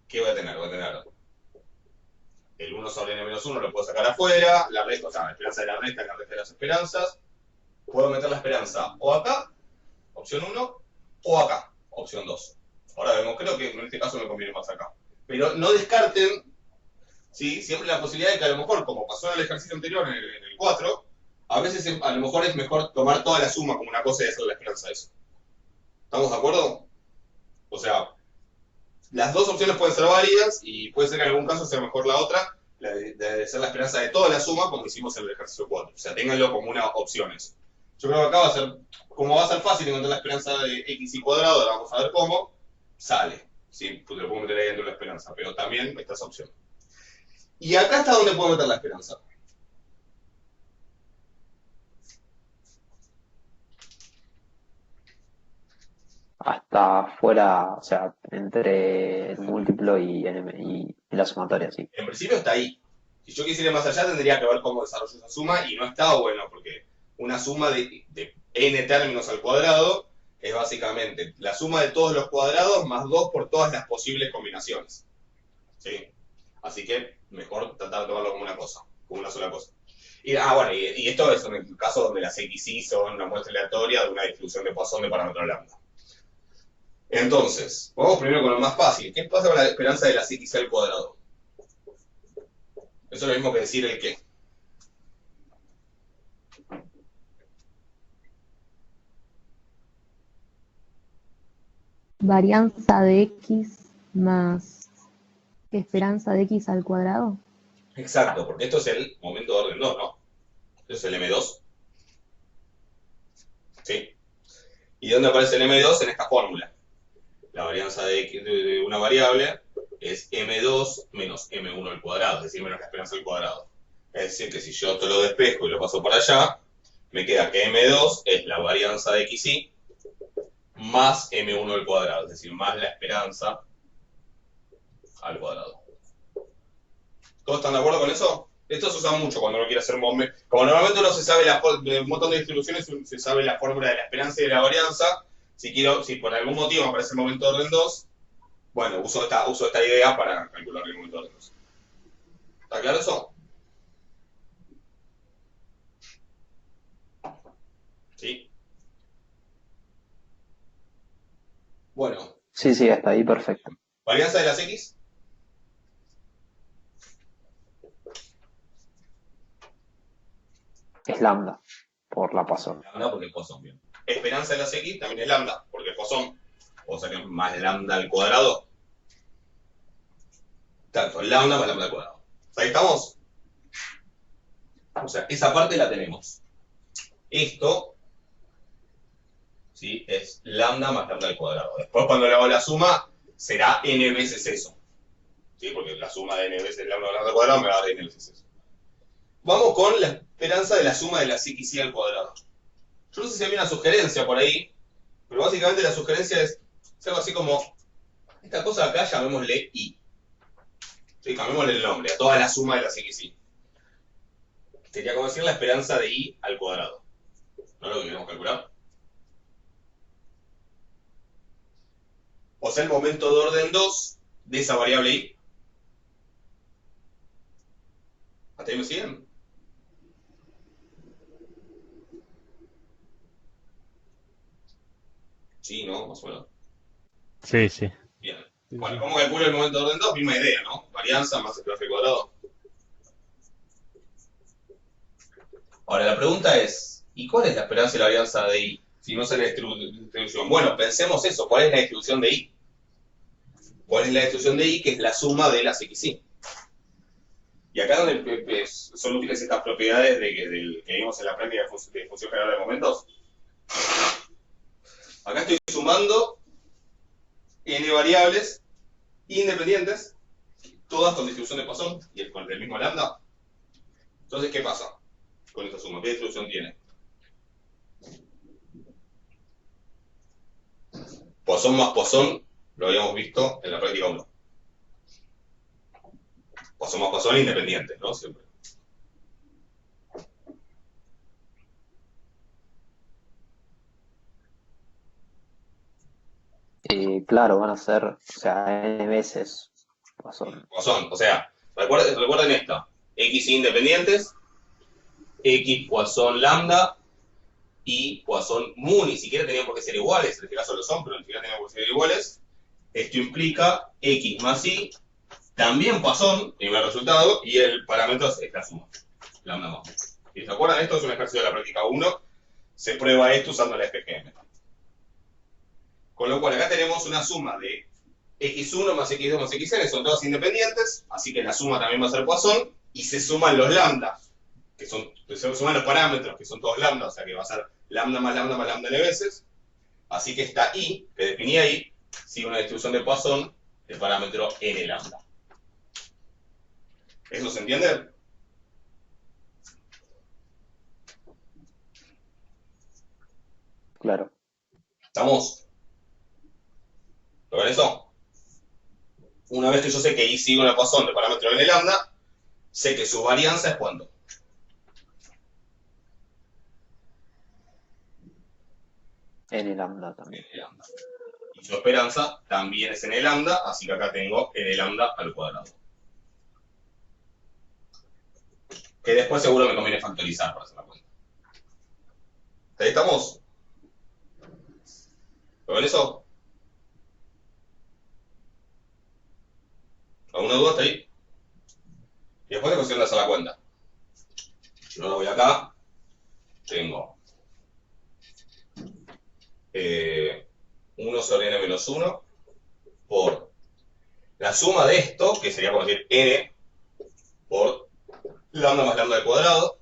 ¿qué voy a tener? Voy a tener el 1 sobre n menos 1 lo puedo sacar afuera, la resta, o sea, la esperanza de la resta de las esperanzas. Puedo meter la esperanza o acá, opción 1, o acá, opción 2. Ahora vemos, creo que en este caso me conviene más acá. Pero no descarten, ¿sí? Siempre la posibilidad de que a lo mejor, como pasó en el ejercicio anterior, en el 4, a veces a lo mejor es mejor tomar toda la suma como una cosa y hacer la esperanza de eso. ¿Estamos de acuerdo? O sea, las dos opciones pueden ser válidas y puede ser que en algún caso sea mejor la otra, la de hacer la esperanza de toda la suma como hicimos en el ejercicio 4. O sea, ténganlo como una opción eso. Yo creo que acá va a ser, como va a ser fácil encontrar la esperanza de x y cuadrado, ahora vamos a ver cómo, sale. Sí, pues te lo puedo meter ahí dentro de la esperanza, pero también está esa opción. Y acá está donde puedo meter la esperanza. Hasta fuera, o sea, entre el múltiplo y la sumatoria, sí. En principio está ahí. Si yo quisiera ir más allá, tendría que ver cómo desarrollo esa suma, y no está bueno, porque una suma de n términos al cuadrado es básicamente la suma de todos los cuadrados más 2 por todas las posibles combinaciones. ¿Sí? Así que mejor tratar de tomarlo como una cosa, como una sola cosa. Bueno, y esto es en el caso donde las XY son una muestra aleatoria de una distribución de Poisson de parámetro lambda. Entonces, vamos primero con lo más fácil. ¿Qué pasa con la esperanza de las X al cuadrado? Eso es lo mismo que decir el qué. Varianza de X más esperanza de X al cuadrado. Exacto, porque esto es el momento de orden 2, ¿no? Esto es el M2. ¿Sí? ¿Y dónde aparece el M2? En esta fórmula. La varianza de una variable es M2 menos M1 al cuadrado, es decir, menos la esperanza al cuadrado. Es decir, que si yo esto lo despejo y lo paso para allá, me queda que M2 es la varianza de XY más M1 al cuadrado, es decir, más la esperanza al cuadrado. ¿Todos están de acuerdo con eso? Esto se usa mucho cuando uno quiere hacer momento. Como normalmente uno se sabe de un montón de distribuciones, se sabe la fórmula de la esperanza y de la varianza. Si por algún motivo me aparece el momento de orden 2, bueno, uso esta idea para calcular el momento de orden 2. ¿Está claro eso? ¿Sí? Bueno. Sí, hasta ahí perfecto. ¿Varianza de las X? Es lambda, por la Poisson. Lambda porque es Poisson, bien. Esperanza de las X también es lambda, porque es Poisson. O sea que es más lambda al cuadrado. Tanto lambda más lambda al cuadrado. ¿Ahí estamos? O sea, esa parte la tenemos. Esto, ¿sí? Es lambda más lambda al cuadrado. Después cuando le hago la suma, será n veces eso. ¿Sí? Porque la suma de n veces lambda más lambda al cuadrado me va a dar n veces eso. Vamos con la esperanza de la suma de las XY al cuadrado. Yo no sé si había una sugerencia por ahí, pero básicamente la sugerencia es algo así como, esta cosa de acá llamémosle I. ¿Sí? Cambiémosle el nombre a toda la suma de las XY. Sería como decir la esperanza de I al cuadrado. ¿No es lo que queremos calcular? O sea, el momento de orden 2 de esa variable I. ¿Hasta ahí me siguen? Sí, ¿no? Más o menos. Sí. Bien. Bueno, ¿cómo calculo el momento de orden 2? Misma idea, ¿no? Varianza más esperanza al cuadrado. Ahora, la pregunta es, ¿y cuál es la esperanza y la varianza de I? Si no sé la distribución. Bueno, pensemos eso. ¿Cuál es la distribución de I? ¿Cuál es la distribución de I? Que es la suma de las XY. Y acá donde son útiles estas propiedades que vimos en la práctica de función general de momentos. Acá estoy sumando n variables independientes, todas con distribución de Poisson y con el mismo lambda. Entonces, ¿qué pasa con esta suma? ¿Qué distribución tiene? Poisson más Poisson lo habíamos visto en la práctica 1. Poisson más Poisson independientes, ¿no? Siempre. Claro, van a ser, o sea, n veces Poisson. Poisson, o sea, recuerden esta. X independientes, X Poisson lambda y Poisson mu, ni siquiera tenían por qué ser iguales, en este caso lo son, pero ni siquiera tenían por qué ser iguales. Esto implica X más Y, también Poisson, primer resultado, y el parámetro es la suma, lambda más mu. ¿Y se acuerdan? Esto es un ejercicio de la práctica 1, se prueba esto usando la FGM. Con lo cual acá tenemos una suma de x1 más x2 más xn, son todas independientes, así que la suma también va a ser Poisson, y se suman los lambda, se suman los parámetros, que son todos lambda, o sea que va a ser lambda más lambda más lambda n veces, así que esta I, que definí ahí, sigue una distribución de Poisson del parámetro n lambda. ¿Eso se entiende? Claro. ¿Estamos? ¿Lo ven eso? Una vez que yo sé que I sigue una ecuación de parámetro n lambda, sé que su varianza es ¿cuánto? N lambda también. N lambda. Y su esperanza también es n lambda, así que acá tengo n lambda al cuadrado. Que después seguro me conviene factorizar para hacer la cuenta. ¿Ahí estamos? ¿Lo ven eso? ¿Alguna duda hasta ahí? Y después es cuestión de hacer la cuenta. Yo ahora voy acá, tengo 1 sobre n menos 1 por la suma de esto, que sería como decir n por lambda más lambda al cuadrado,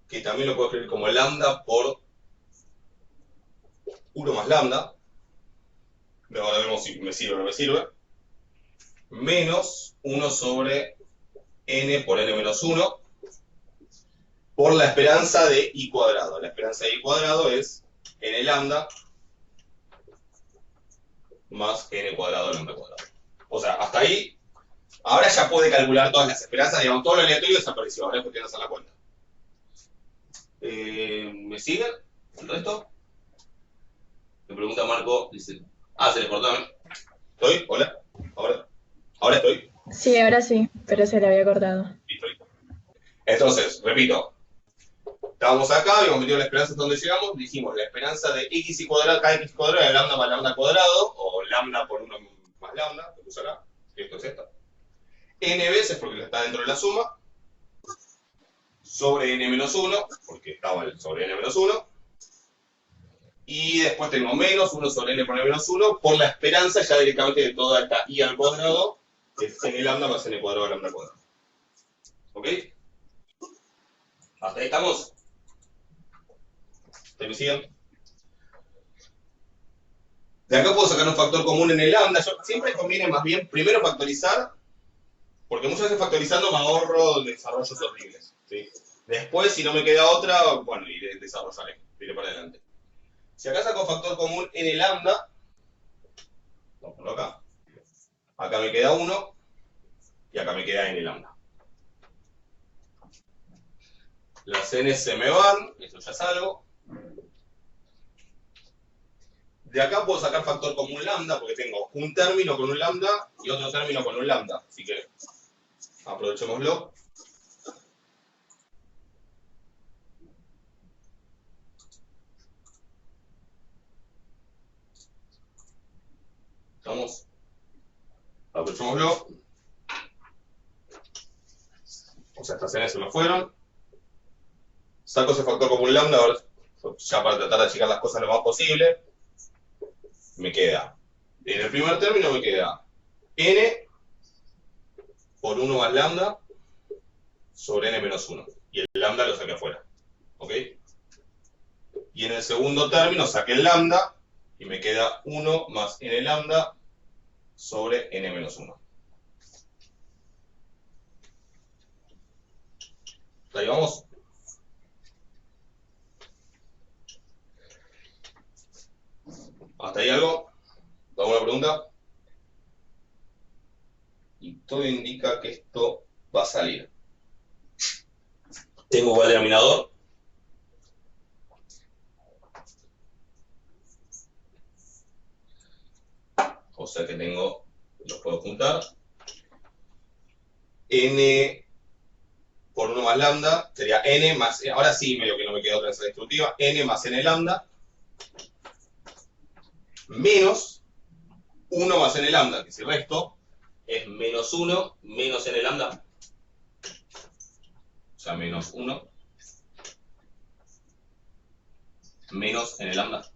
que también lo puedo escribir como lambda por 1 más lambda, ahora vemos si me sirve o no me sirve, menos 1 sobre n por n menos 1 por la esperanza de i cuadrado. La esperanza de i cuadrado es n lambda más n cuadrado lambda cuadrado. O sea, hasta ahí, ahora ya puede calcular todas las esperanzas, digamos, todo lo aleatorio desapareció, ahora es cuestión de hacer la cuenta. ¿Me siguen? ¿El resto? Me pregunta Marco, dice, se le cortó. ¿Estoy? ¿Hola? ¿Ahora estoy? Sí, ahora sí, pero se le había cortado. Listo. Entonces, repito, estábamos acá, habíamos metido la esperanza hasta donde llegamos, dijimos la esperanza de x cuadrado, kx cuadrado, es lambda más lambda cuadrado, o lambda por 1 más lambda, que puse acá, esto es esto. N veces, porque está dentro de la suma, sobre n menos 1, porque estaba el sobre n menos 1, y después tengo menos 1 sobre n por n menos 1, por la esperanza ya directamente de toda esta i al cuadrado, que es n lambda más n cuadrado lambda cuadrado. ¿Ok? ¿Hasta ahí estamos? ¿Me siguen? De acá puedo sacar un factor común en el lambda. Siempre conviene más bien primero factorizar, porque muchas veces factorizando me ahorro desarrollos horribles. ¿Sí? Después, si no me queda otra, bueno, iré desarrollaré, iré para adelante. Si acá saco factor común en el lambda, vamos a ponerlo acá. Acá me queda 1 y acá me queda n lambda. Las n se me van, esto ya es algo. De acá puedo sacar factor común lambda, porque tengo un término con un lambda y otro término con un lambda. Así que aprovechémoslo. ¿Estamos? Aprovechémoslo. O sea, estas n se me fueron. Saco ese factor común lambda, ahora ya para tratar de achicar las cosas lo más posible. Me queda, en el primer término me queda n por 1 más lambda sobre n menos 1. Y el lambda lo saqué afuera. ¿Ok? Y en el segundo término saqué el lambda y me queda 1 más n lambda sobre n menos 1. ¿Ahí vamos? ¿Hasta ahí algo? ¿Alguna pregunta? Y todo indica que esto va a salir. Tengo igual denominador. O sea que tengo, los puedo juntar. N por 1 más lambda sería n más, ahora sí medio que no me queda otra esa destructiva, n más n lambda menos 1 más n lambda, que si resto es menos 1 menos n lambda. O sea, menos 1 menos n lambda.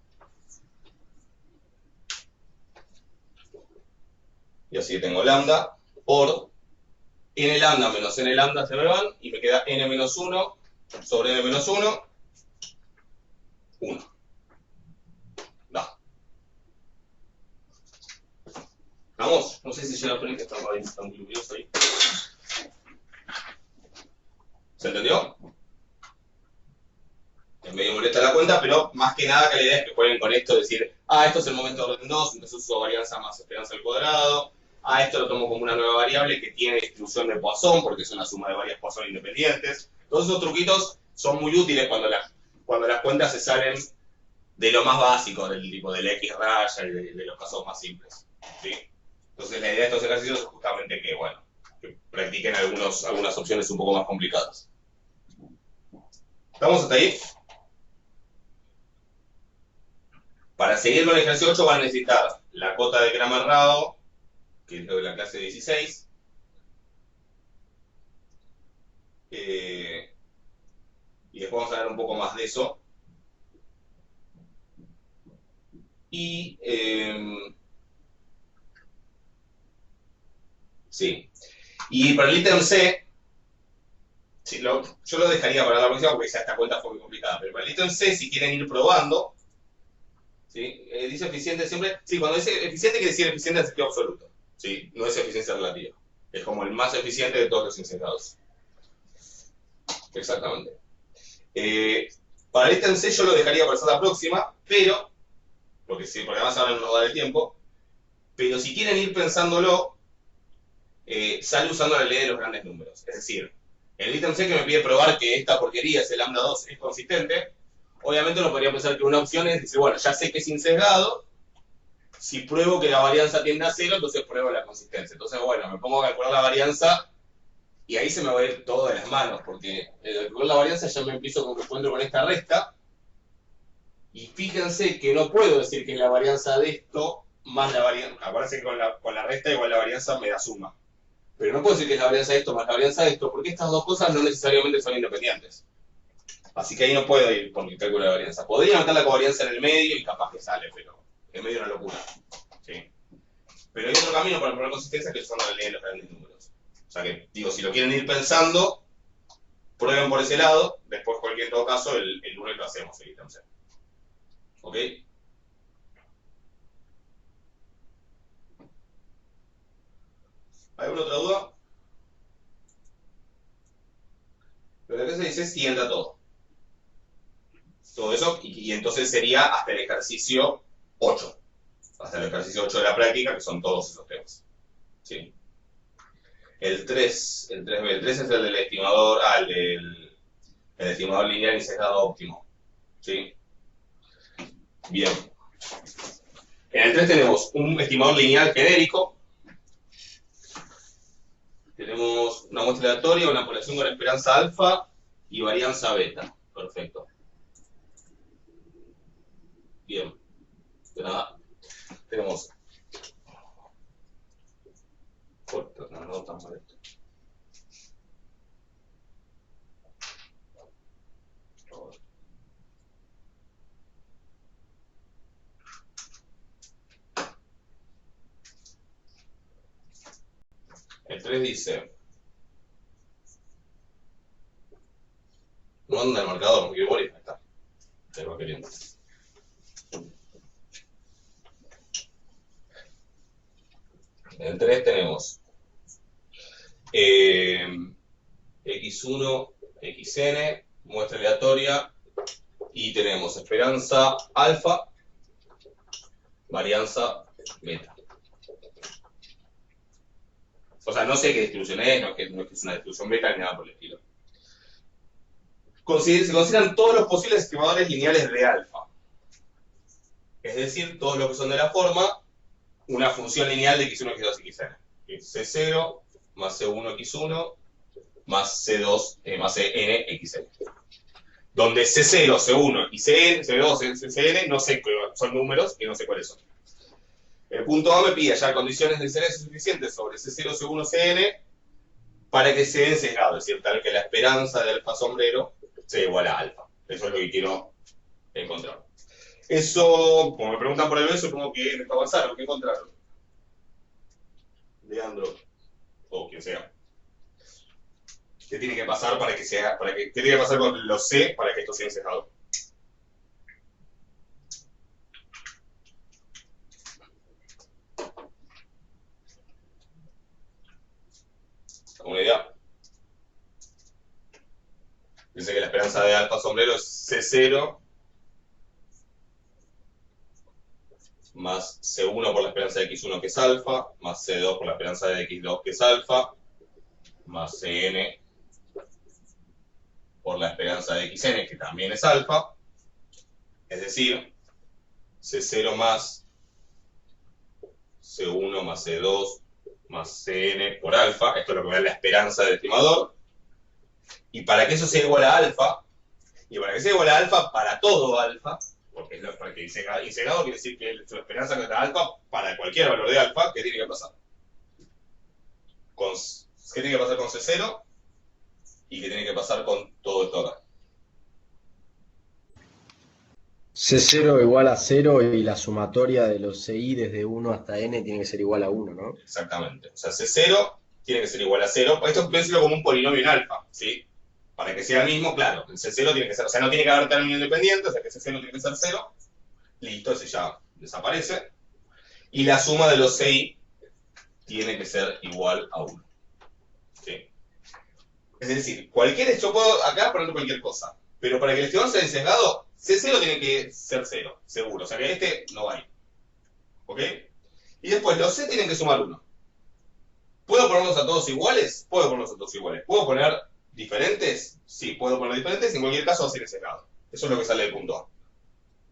Y así tengo lambda por n lambda menos n lambda se me van y me queda n menos 1 sobre n menos 1, 1. Da. Vamos, no sé si llega a poner que está muy luminoso ahí. ¿Se entendió? Es medio molesta la cuenta, pero más que nada que la idea es que jueguen con esto, decir, esto es el momento de orden 2, entonces uso varianza más esperanza al cuadrado, esto lo tomo como una nueva variable que tiene distribución de Poisson, porque es una suma de varias Poisson independientes. Todos esos truquitos son muy útiles cuando las cuentas se salen de lo más básico, del tipo del X raya y de los casos más simples, ¿sí? Entonces la idea de estos ejercicios es justamente que, bueno, que practiquen algunas opciones un poco más complicadas. ¿Estamos hasta ahí? Para seguir con el ejercicio 8 van a necesitar la cota de Cramer-Rao, que es lo de la clase 16. Y después vamos a ver un poco más de eso. Y sí. Y para el ítem C, sí, yo lo dejaría para la próxima porque ya esta cuenta fue muy complicada. Pero para el ítem C, si quieren ir probando, ¿sí? Dice eficiente siempre. Sí, cuando dice eficiente quiere decir eficiente en sentido absoluto. ¿Sí? No es eficiencia relativa. Es como el más eficiente de todos los incinerados. Exactamente. Para el ítem C yo lo dejaría para hacer la próxima, pero, porque además ahora no nos da el tiempo, pero si quieren ir pensándolo, sale usando la ley de los grandes números. Es decir, el ítem C que me pide probar que esta porquería, ese lambda 2, es consistente, obviamente uno podría pensar que una opción es decir, bueno, ya sé que es insesgado, si pruebo que la varianza tiende a 0, entonces pruebo la consistencia. Entonces, bueno, me pongo a calcular la varianza y ahí se me va a ir todo de las manos, porque al calcular la varianza ya me encuentro con esta resta, y fíjense que no puedo decir que es la varianza de esto más la varianza. Acuérdense que con la resta igual la varianza me da suma. Pero no puedo decir que es la varianza de esto más la varianza de esto, porque estas dos cosas no necesariamente son independientes. Así que ahí no puedo ir por mi cálculo de varianza. Podría meter la covarianza en el medio y capaz que sale, pero en medio es una locura. ¿Sí? Pero hay otro camino para probar consistencia que son la ley de los grandes números. O sea que, digo, si lo quieren ir pensando, prueben por ese lado, después en todo caso el lunes lo hacemos, el ítem C. ¿Ok? ¿Alguna otra duda? Pero acá se dice si entra todo. Todo eso, y entonces sería hasta el ejercicio 8. Hasta el ejercicio 8 de la práctica, que son todos esos temas. ¿Sí? El 3B. El 3 es el del estimador, el estimador lineal y sesgado óptimo. ¿Sí? Bien. En el 3 tenemos un estimador lineal genérico. Tenemos una muestra aleatoria, una población con esperanza alfa y varianza beta. Perfecto. Bien. De nada. Tenemos. No tan mal esto. El 3 dice. No anda el marcador, porque igual ahí está. Se va queriendo. En el 3 tenemos x1, xn, muestra aleatoria, y tenemos esperanza alfa, varianza beta. O sea, no sé qué distribución es, no es que es una distribución beta ni nada por el estilo. Se consideran todos los posibles estimadores lineales de alfa. Es decir, todos los que son de la forma una función lineal de x1, x2, xn. C0 más C1, x1 más C2 más Cn, xn. Donde C0, C1 y Cn, C2, Cn, no sé, son números y no sé cuáles son. El punto A me pide ya condiciones de silencio suficientes sobre C0, C1, Cn para que se den sesgado, es decir, tal que la esperanza del alfa sombrero sea igual a alfa. Eso es lo que quiero encontrar. Eso, como me preguntan por el B, supongo que en esta avanzaron, ¿qué encontraron? Leandro, o quien sea. ¿Qué tiene que pasar qué tiene que pasar con los C para que esto sea encejado? como una idea. Dice que la esperanza de alfa sombrero es C0 más C1 por la esperanza de X1 que es alfa, más C2 por la esperanza de X2 que es alfa, más Cn por la esperanza de Xn que también es alfa, es decir, C0 más C1 más C2 más Cn por alfa, esto es lo que me da la esperanza del estimador, y para que eso sea igual a alfa, y para que sea igual a alfa para todo alfa, porque es para que insegado quiere decir que su esperanza que da alfa para cualquier valor de alfa, ¿qué tiene que pasar? ¿Qué tiene que pasar con C0? ¿Y qué tiene que pasar con todo esto acá? C0 igual a 0 y la sumatoria de los CI desde 1 hasta N tiene que ser igual a 1, ¿no? Exactamente. O sea, C0 tiene que ser igual a 0. Esto piénselo como un polinomio en alfa, ¿sí? Para que sea el mismo, claro, el C0 tiene que ser, o sea, no tiene que haber término independiente, o sea que C0 tiene que ser 0. Listo, ese ya desaparece. Y la suma de los CI tiene que ser igual a 1. ¿Sí? Es decir, yo puedo acá poner cualquier cosa, pero para que el estimador sea sesgado, C0 tiene que ser 0, seguro. O sea que este no va a ir. ¿Ok? Y después los C tienen que sumar 1. ¿Puedo ponerlos a todos iguales? Puedo ponerlos a todos iguales. ¿Puedo poner diferentes? Sí, puedo poner diferentes. En cualquier caso va a ser sesgado. Eso es lo que sale del punto A.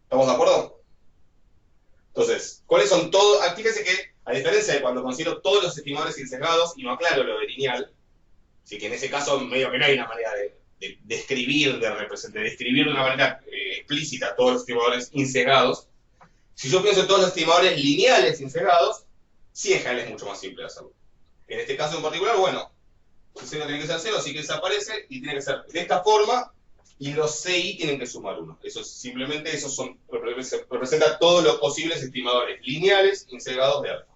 ¿Estamos de acuerdo? Entonces, ¿cuáles son todos? Fíjense que, a diferencia de cuando considero todos los estimadores sesgados y no aclaro lo de lineal, así que en ese caso medio que no hay una manera de describir, de describir de una manera explícita todos los estimadores inseggados. Si yo pienso en todos los estimadores lineales inseggados, sí es mucho más simple de hacerlo. En este caso en particular, bueno, C0 tiene que ser 0, así que desaparece y tiene que ser de esta forma y los CI tienen que sumar 1. Eso es, simplemente eso representa todos los posibles estimadores lineales inseggados de alfa.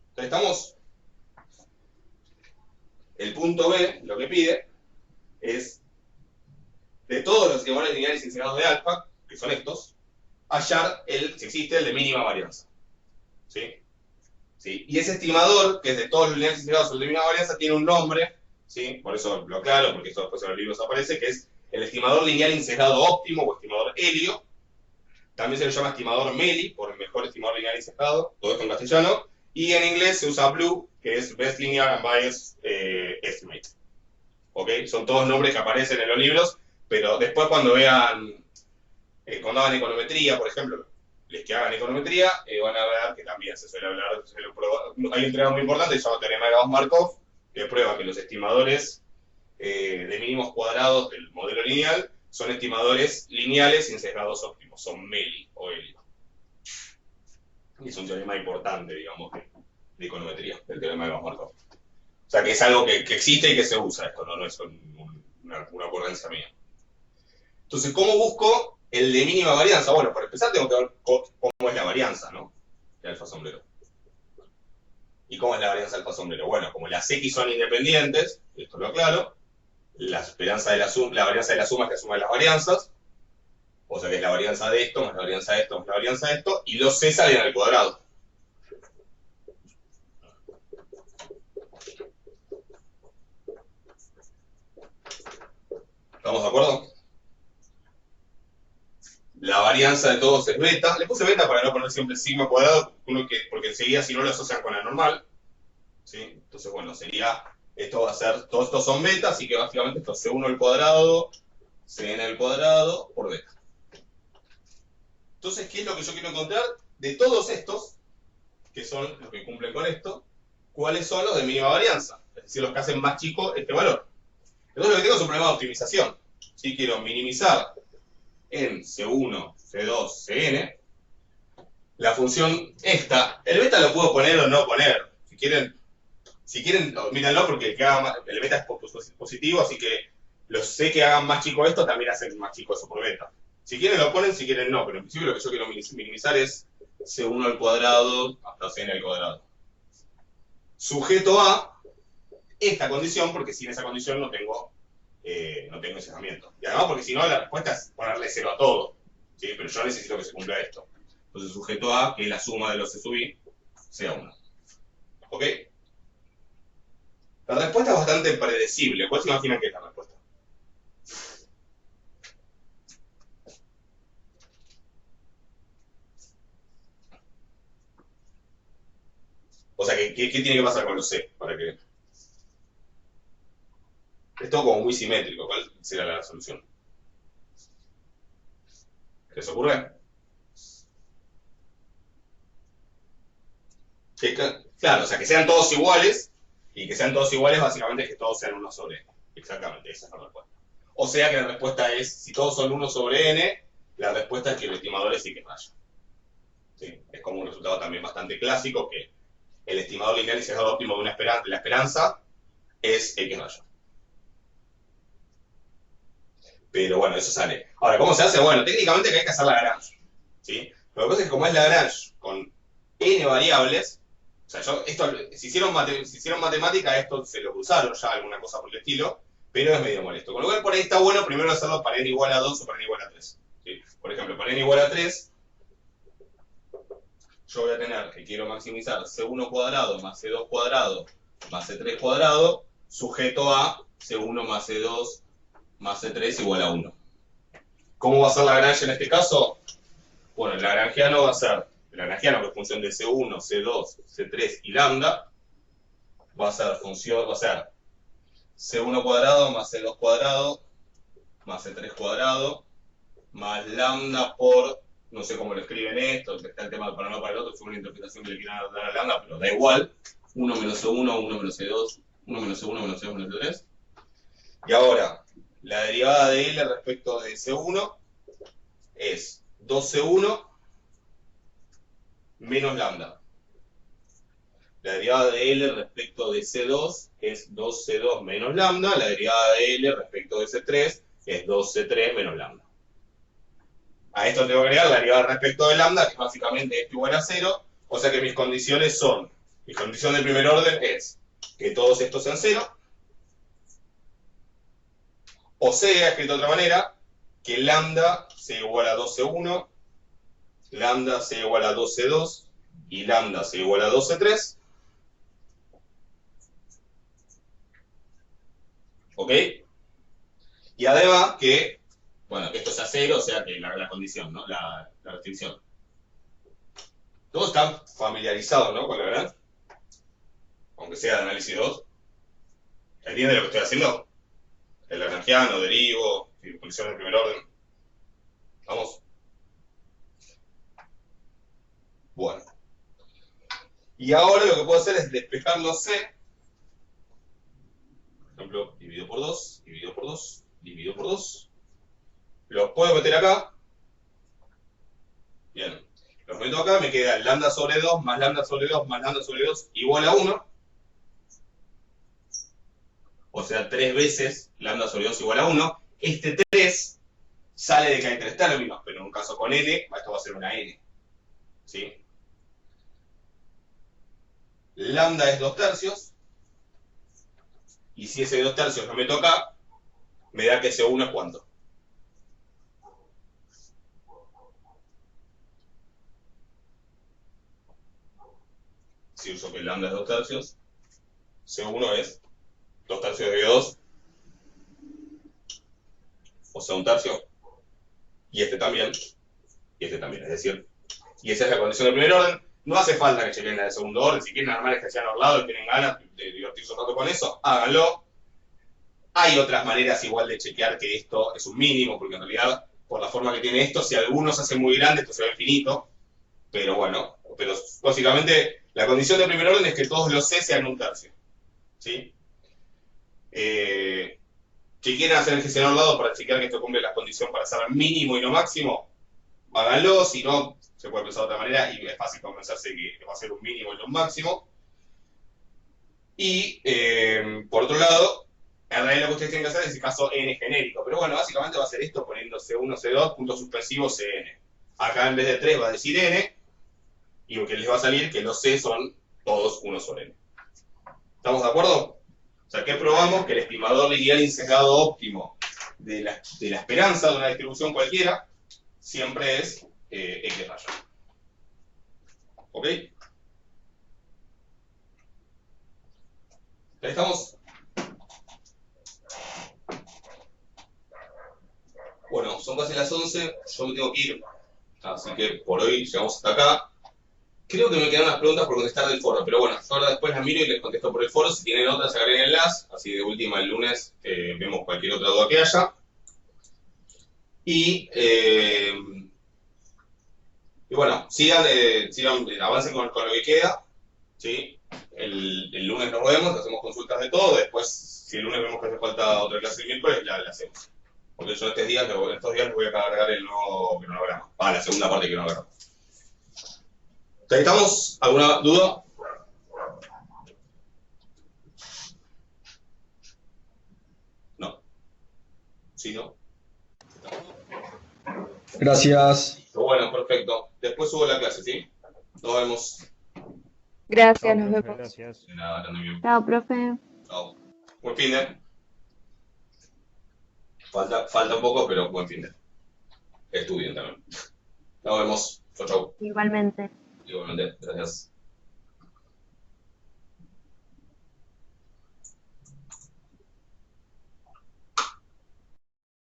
Entonces estamos... El punto B, lo que pide, es de todos los estimadores lineales inseggados de alfa, que son estos, hallar si existe el de mínima varianza. ¿Sí? ¿Sí? Y ese estimador, que es de todos los lineales inseggados o el de mínima varianza, tiene un nombre, ¿sí? Por eso lo aclaro, porque esto después en los libros aparece, que es el estimador lineal insegado óptimo o estimador helio. También se le llama estimador MELI, por el mejor estimador lineal insegado, todo esto en castellano. Y en inglés se usa BLEU, que es Best Linear and Bias Estimate. ¿Ok? Son todos nombres que aparecen en los libros, pero después cuando vean, cuando hagan econometría, por ejemplo, les que hagan econometría, van a ver que también se suele hablar, hay un teorema muy importante, se llama teorema de Gauss-Markov, que prueba que los estimadores de mínimos cuadrados del modelo lineal son estimadores lineales sin sesgados óptimos, son MELI o helio. Y es un teorema importante, digamos, de econometría, el teorema de Gauss-Markov. O sea que es algo que existe y que se usa, esto no es una ocurrencia mía. Entonces, ¿cómo busco el de mínima varianza? Bueno, para empezar tengo que ver cómo es la varianza, ¿no? De alfa sombrero. ¿Y cómo es la varianza de alfa sombrero? Bueno, como las X son independientes, esto lo aclaro, la varianza de la suma es la suma de las varianzas, o sea que es la varianza de esto, más la varianza de esto, más la varianza de esto, y los C salen al cuadrado. ¿Estamos de acuerdo? La varianza de todos es beta. Le puse beta para no poner siempre sigma cuadrado, porque enseguida si no lo asocian con la normal. ¿Sí? Entonces, bueno, esto va a ser, todos estos son beta, así que básicamente esto es C1 al cuadrado, Cn al cuadrado por beta. Entonces, ¿qué es lo que yo quiero encontrar? De todos estos, que son los que cumplen con esto, ¿cuáles son los de mínima varianza? Es decir, los que hacen más chico este valor. Entonces lo que tengo es un problema de optimización. Si quiero minimizar en C1, C2, Cn, la función esta, el beta lo puedo poner o no poner. Si quieren, mírenlo porque el beta es positivo, así que los C que hagan más chico esto también hacen más chico eso por beta. Si quieren lo ponen, si quieren no, pero en principio lo que yo quiero minimizar es C1 al cuadrado hasta Cn al cuadrado. Sujeto a esta condición, porque sin esa condición no tengo encerramiento. Y además porque si no la respuesta es ponerle 0 a todo. ¿Sí? Pero yo necesito que se cumpla esto. Entonces sujeto a que la suma de los C sub i sea 1. ¿Ok? La respuesta es bastante predecible. ¿Cuál se imaginan que es la respuesta? O sea, ¿qué tiene que pasar con los C? Para que... Es todo como muy simétrico. ¿Cuál será la solución? ¿Qué les ocurre? Claro, o sea, que sean todos iguales, y que sean todos iguales básicamente es que todos sean 1 sobre n. Exactamente, esa es la respuesta. O sea que la respuesta es, si todos son 1 sobre n, la respuesta es que el estimador es X raya. ¿Sí? Es como un resultado también bastante clásico, que el estimador lineal y sesgado óptimo de la esperanza es X raya. Pero bueno, eso sale. Ahora, ¿cómo se hace? Bueno, técnicamente hay que hacer Lagrange. ¿Sí? Lo que pasa es que como es Lagrange con n variables, o sea, si hicieron matemática, esto se lo cruzaron ya, alguna cosa por el estilo, pero es medio molesto. Con lo cual, por ahí está bueno primero hacerlo para n igual a 2 o para n igual a 3. ¿Sí? Por ejemplo, para n igual a 3, yo voy a tener que quiero maximizar C1 cuadrado más C2 cuadrado más C3 cuadrado, sujeto a C1 más C2 más C3 igual a 1. ¿Cómo va a ser Lagrange en este caso? Bueno, el lagrangiano va a ser, el lagrangiano que es función de C1, C2, C3 y lambda, va a ser C1 cuadrado más C2 cuadrado más C3 cuadrado más lambda por, no sé cómo lo escriben esto, está el tema de para uno para el otro, fue una interpretación que le quieran dar a lambda, pero da igual, 1 menos C1, 1 menos C2, 1 menos C1 menos C2 menos C3. Y ahora, la derivada de L respecto de C1 es 2C1 menos lambda. La derivada de L respecto de C2 es 2C2 menos lambda. La derivada de L respecto de C3 es 2C3 menos lambda. A esto tengo que agregar la derivada respecto de lambda, que es básicamente esto igual a 0. O sea que mis condiciones son, mi condición de primer orden es que todos estos sean 0. O sea, escrito de otra manera, que lambda sea igual a 2C1, lambda sea igual a 2C2 y lambda sea igual a 2C3. ¿Ok? Y además que, bueno, que esto sea 0, o sea que la condición, ¿no? La restricción. Todos están familiarizados, ¿no? Con la verdad. Aunque sea de análisis 2. ¿Entienden lo que estoy haciendo? El lagrangiano, derivo, condición de primer orden. ¿Vamos? Bueno. Y ahora lo que puedo hacer es despejar los C. Por ejemplo, dividido por 2, dividido por 2, dividido por 2. Los puedo meter acá. Bien. Los meto acá, me queda lambda sobre 2 más lambda sobre 2 más lambda sobre 2 igual a 1. O sea, 3 veces lambda sobre 2 igual a 1. Este 3 sale de que hay 3 términos, pero en un caso con n, esto va a ser una n. ¿Sí? Lambda es 2 tercios. Y si ese 2 tercios lo meto acá, me da que ese 1 es ¿cuánto? Si uso que lambda es 2 tercios, C1 es 2 tercios de 2, o sea, 1 tercio, y este también, es decir, y esa es la condición de primer orden. No hace falta que chequen la de segundo orden, si quieren armar estación orlado y tienen ganas de divertirse un rato con eso, háganlo. Hay otras maneras igual de chequear que esto es un mínimo, porque en realidad, por la forma que tiene esto, si algunos se hace muy grande, esto se ve infinito, pero bueno, pero básicamente la condición de primer orden es que todos los C sean 1 tercio. ¿Sí? Si quieren hacer el gestionador lado para chequear que esto cumple las condiciones para ser mínimo y no máximo, háganlo, si no, se puede pensar de otra manera y es fácil convencerse que va a ser un mínimo y no un máximo. Y, por otro lado, en realidad lo que ustedes tienen que hacer es el caso n genérico, pero bueno, básicamente va a ser esto poniendo C1, C2, punto suspensivo, Cn. Acá en vez de 3 va a decir n, y lo que les va a salir que los C son todos 1 sobre n. ¿Estamos de acuerdo? O sea, ¿qué probamos? Que el estimador lineal insesgado óptimo de la esperanza de una distribución cualquiera siempre es X raya. ¿Ok? Ahí estamos. Bueno, son casi las 11, yo me tengo que ir, así que por hoy llegamos hasta acá. Creo que me quedan unas preguntas por contestar del foro, pero bueno, yo ahora después las miro y les contesto por el foro. Si tienen otras, agréguenlas, así de última el lunes vemos cualquier otra duda que haya. Y bueno, sigan, avancen con lo que queda, ¿sí? El lunes nos vemos, hacemos consultas de todo, después, si el lunes vemos que hace falta otra clase de miércoles, la hacemos. Porque yo estos días les voy a cargar el nuevo cronograma, la segunda parte del cronograma. ¿Ahí estamos? ¿Alguna duda? No. ¿Sí, no? Gracias. Bueno, perfecto. Después subo la clase, ¿sí? Nos vemos. Gracias, Chao, nos profe, vemos. gracias. De nada, que anden bien. Chao, profe. Chao. Buen fin de. Falta un poco, pero buen fin de. Estudien también. Nos vemos. Chau, chau. Igualmente. Igualmente. Gracias.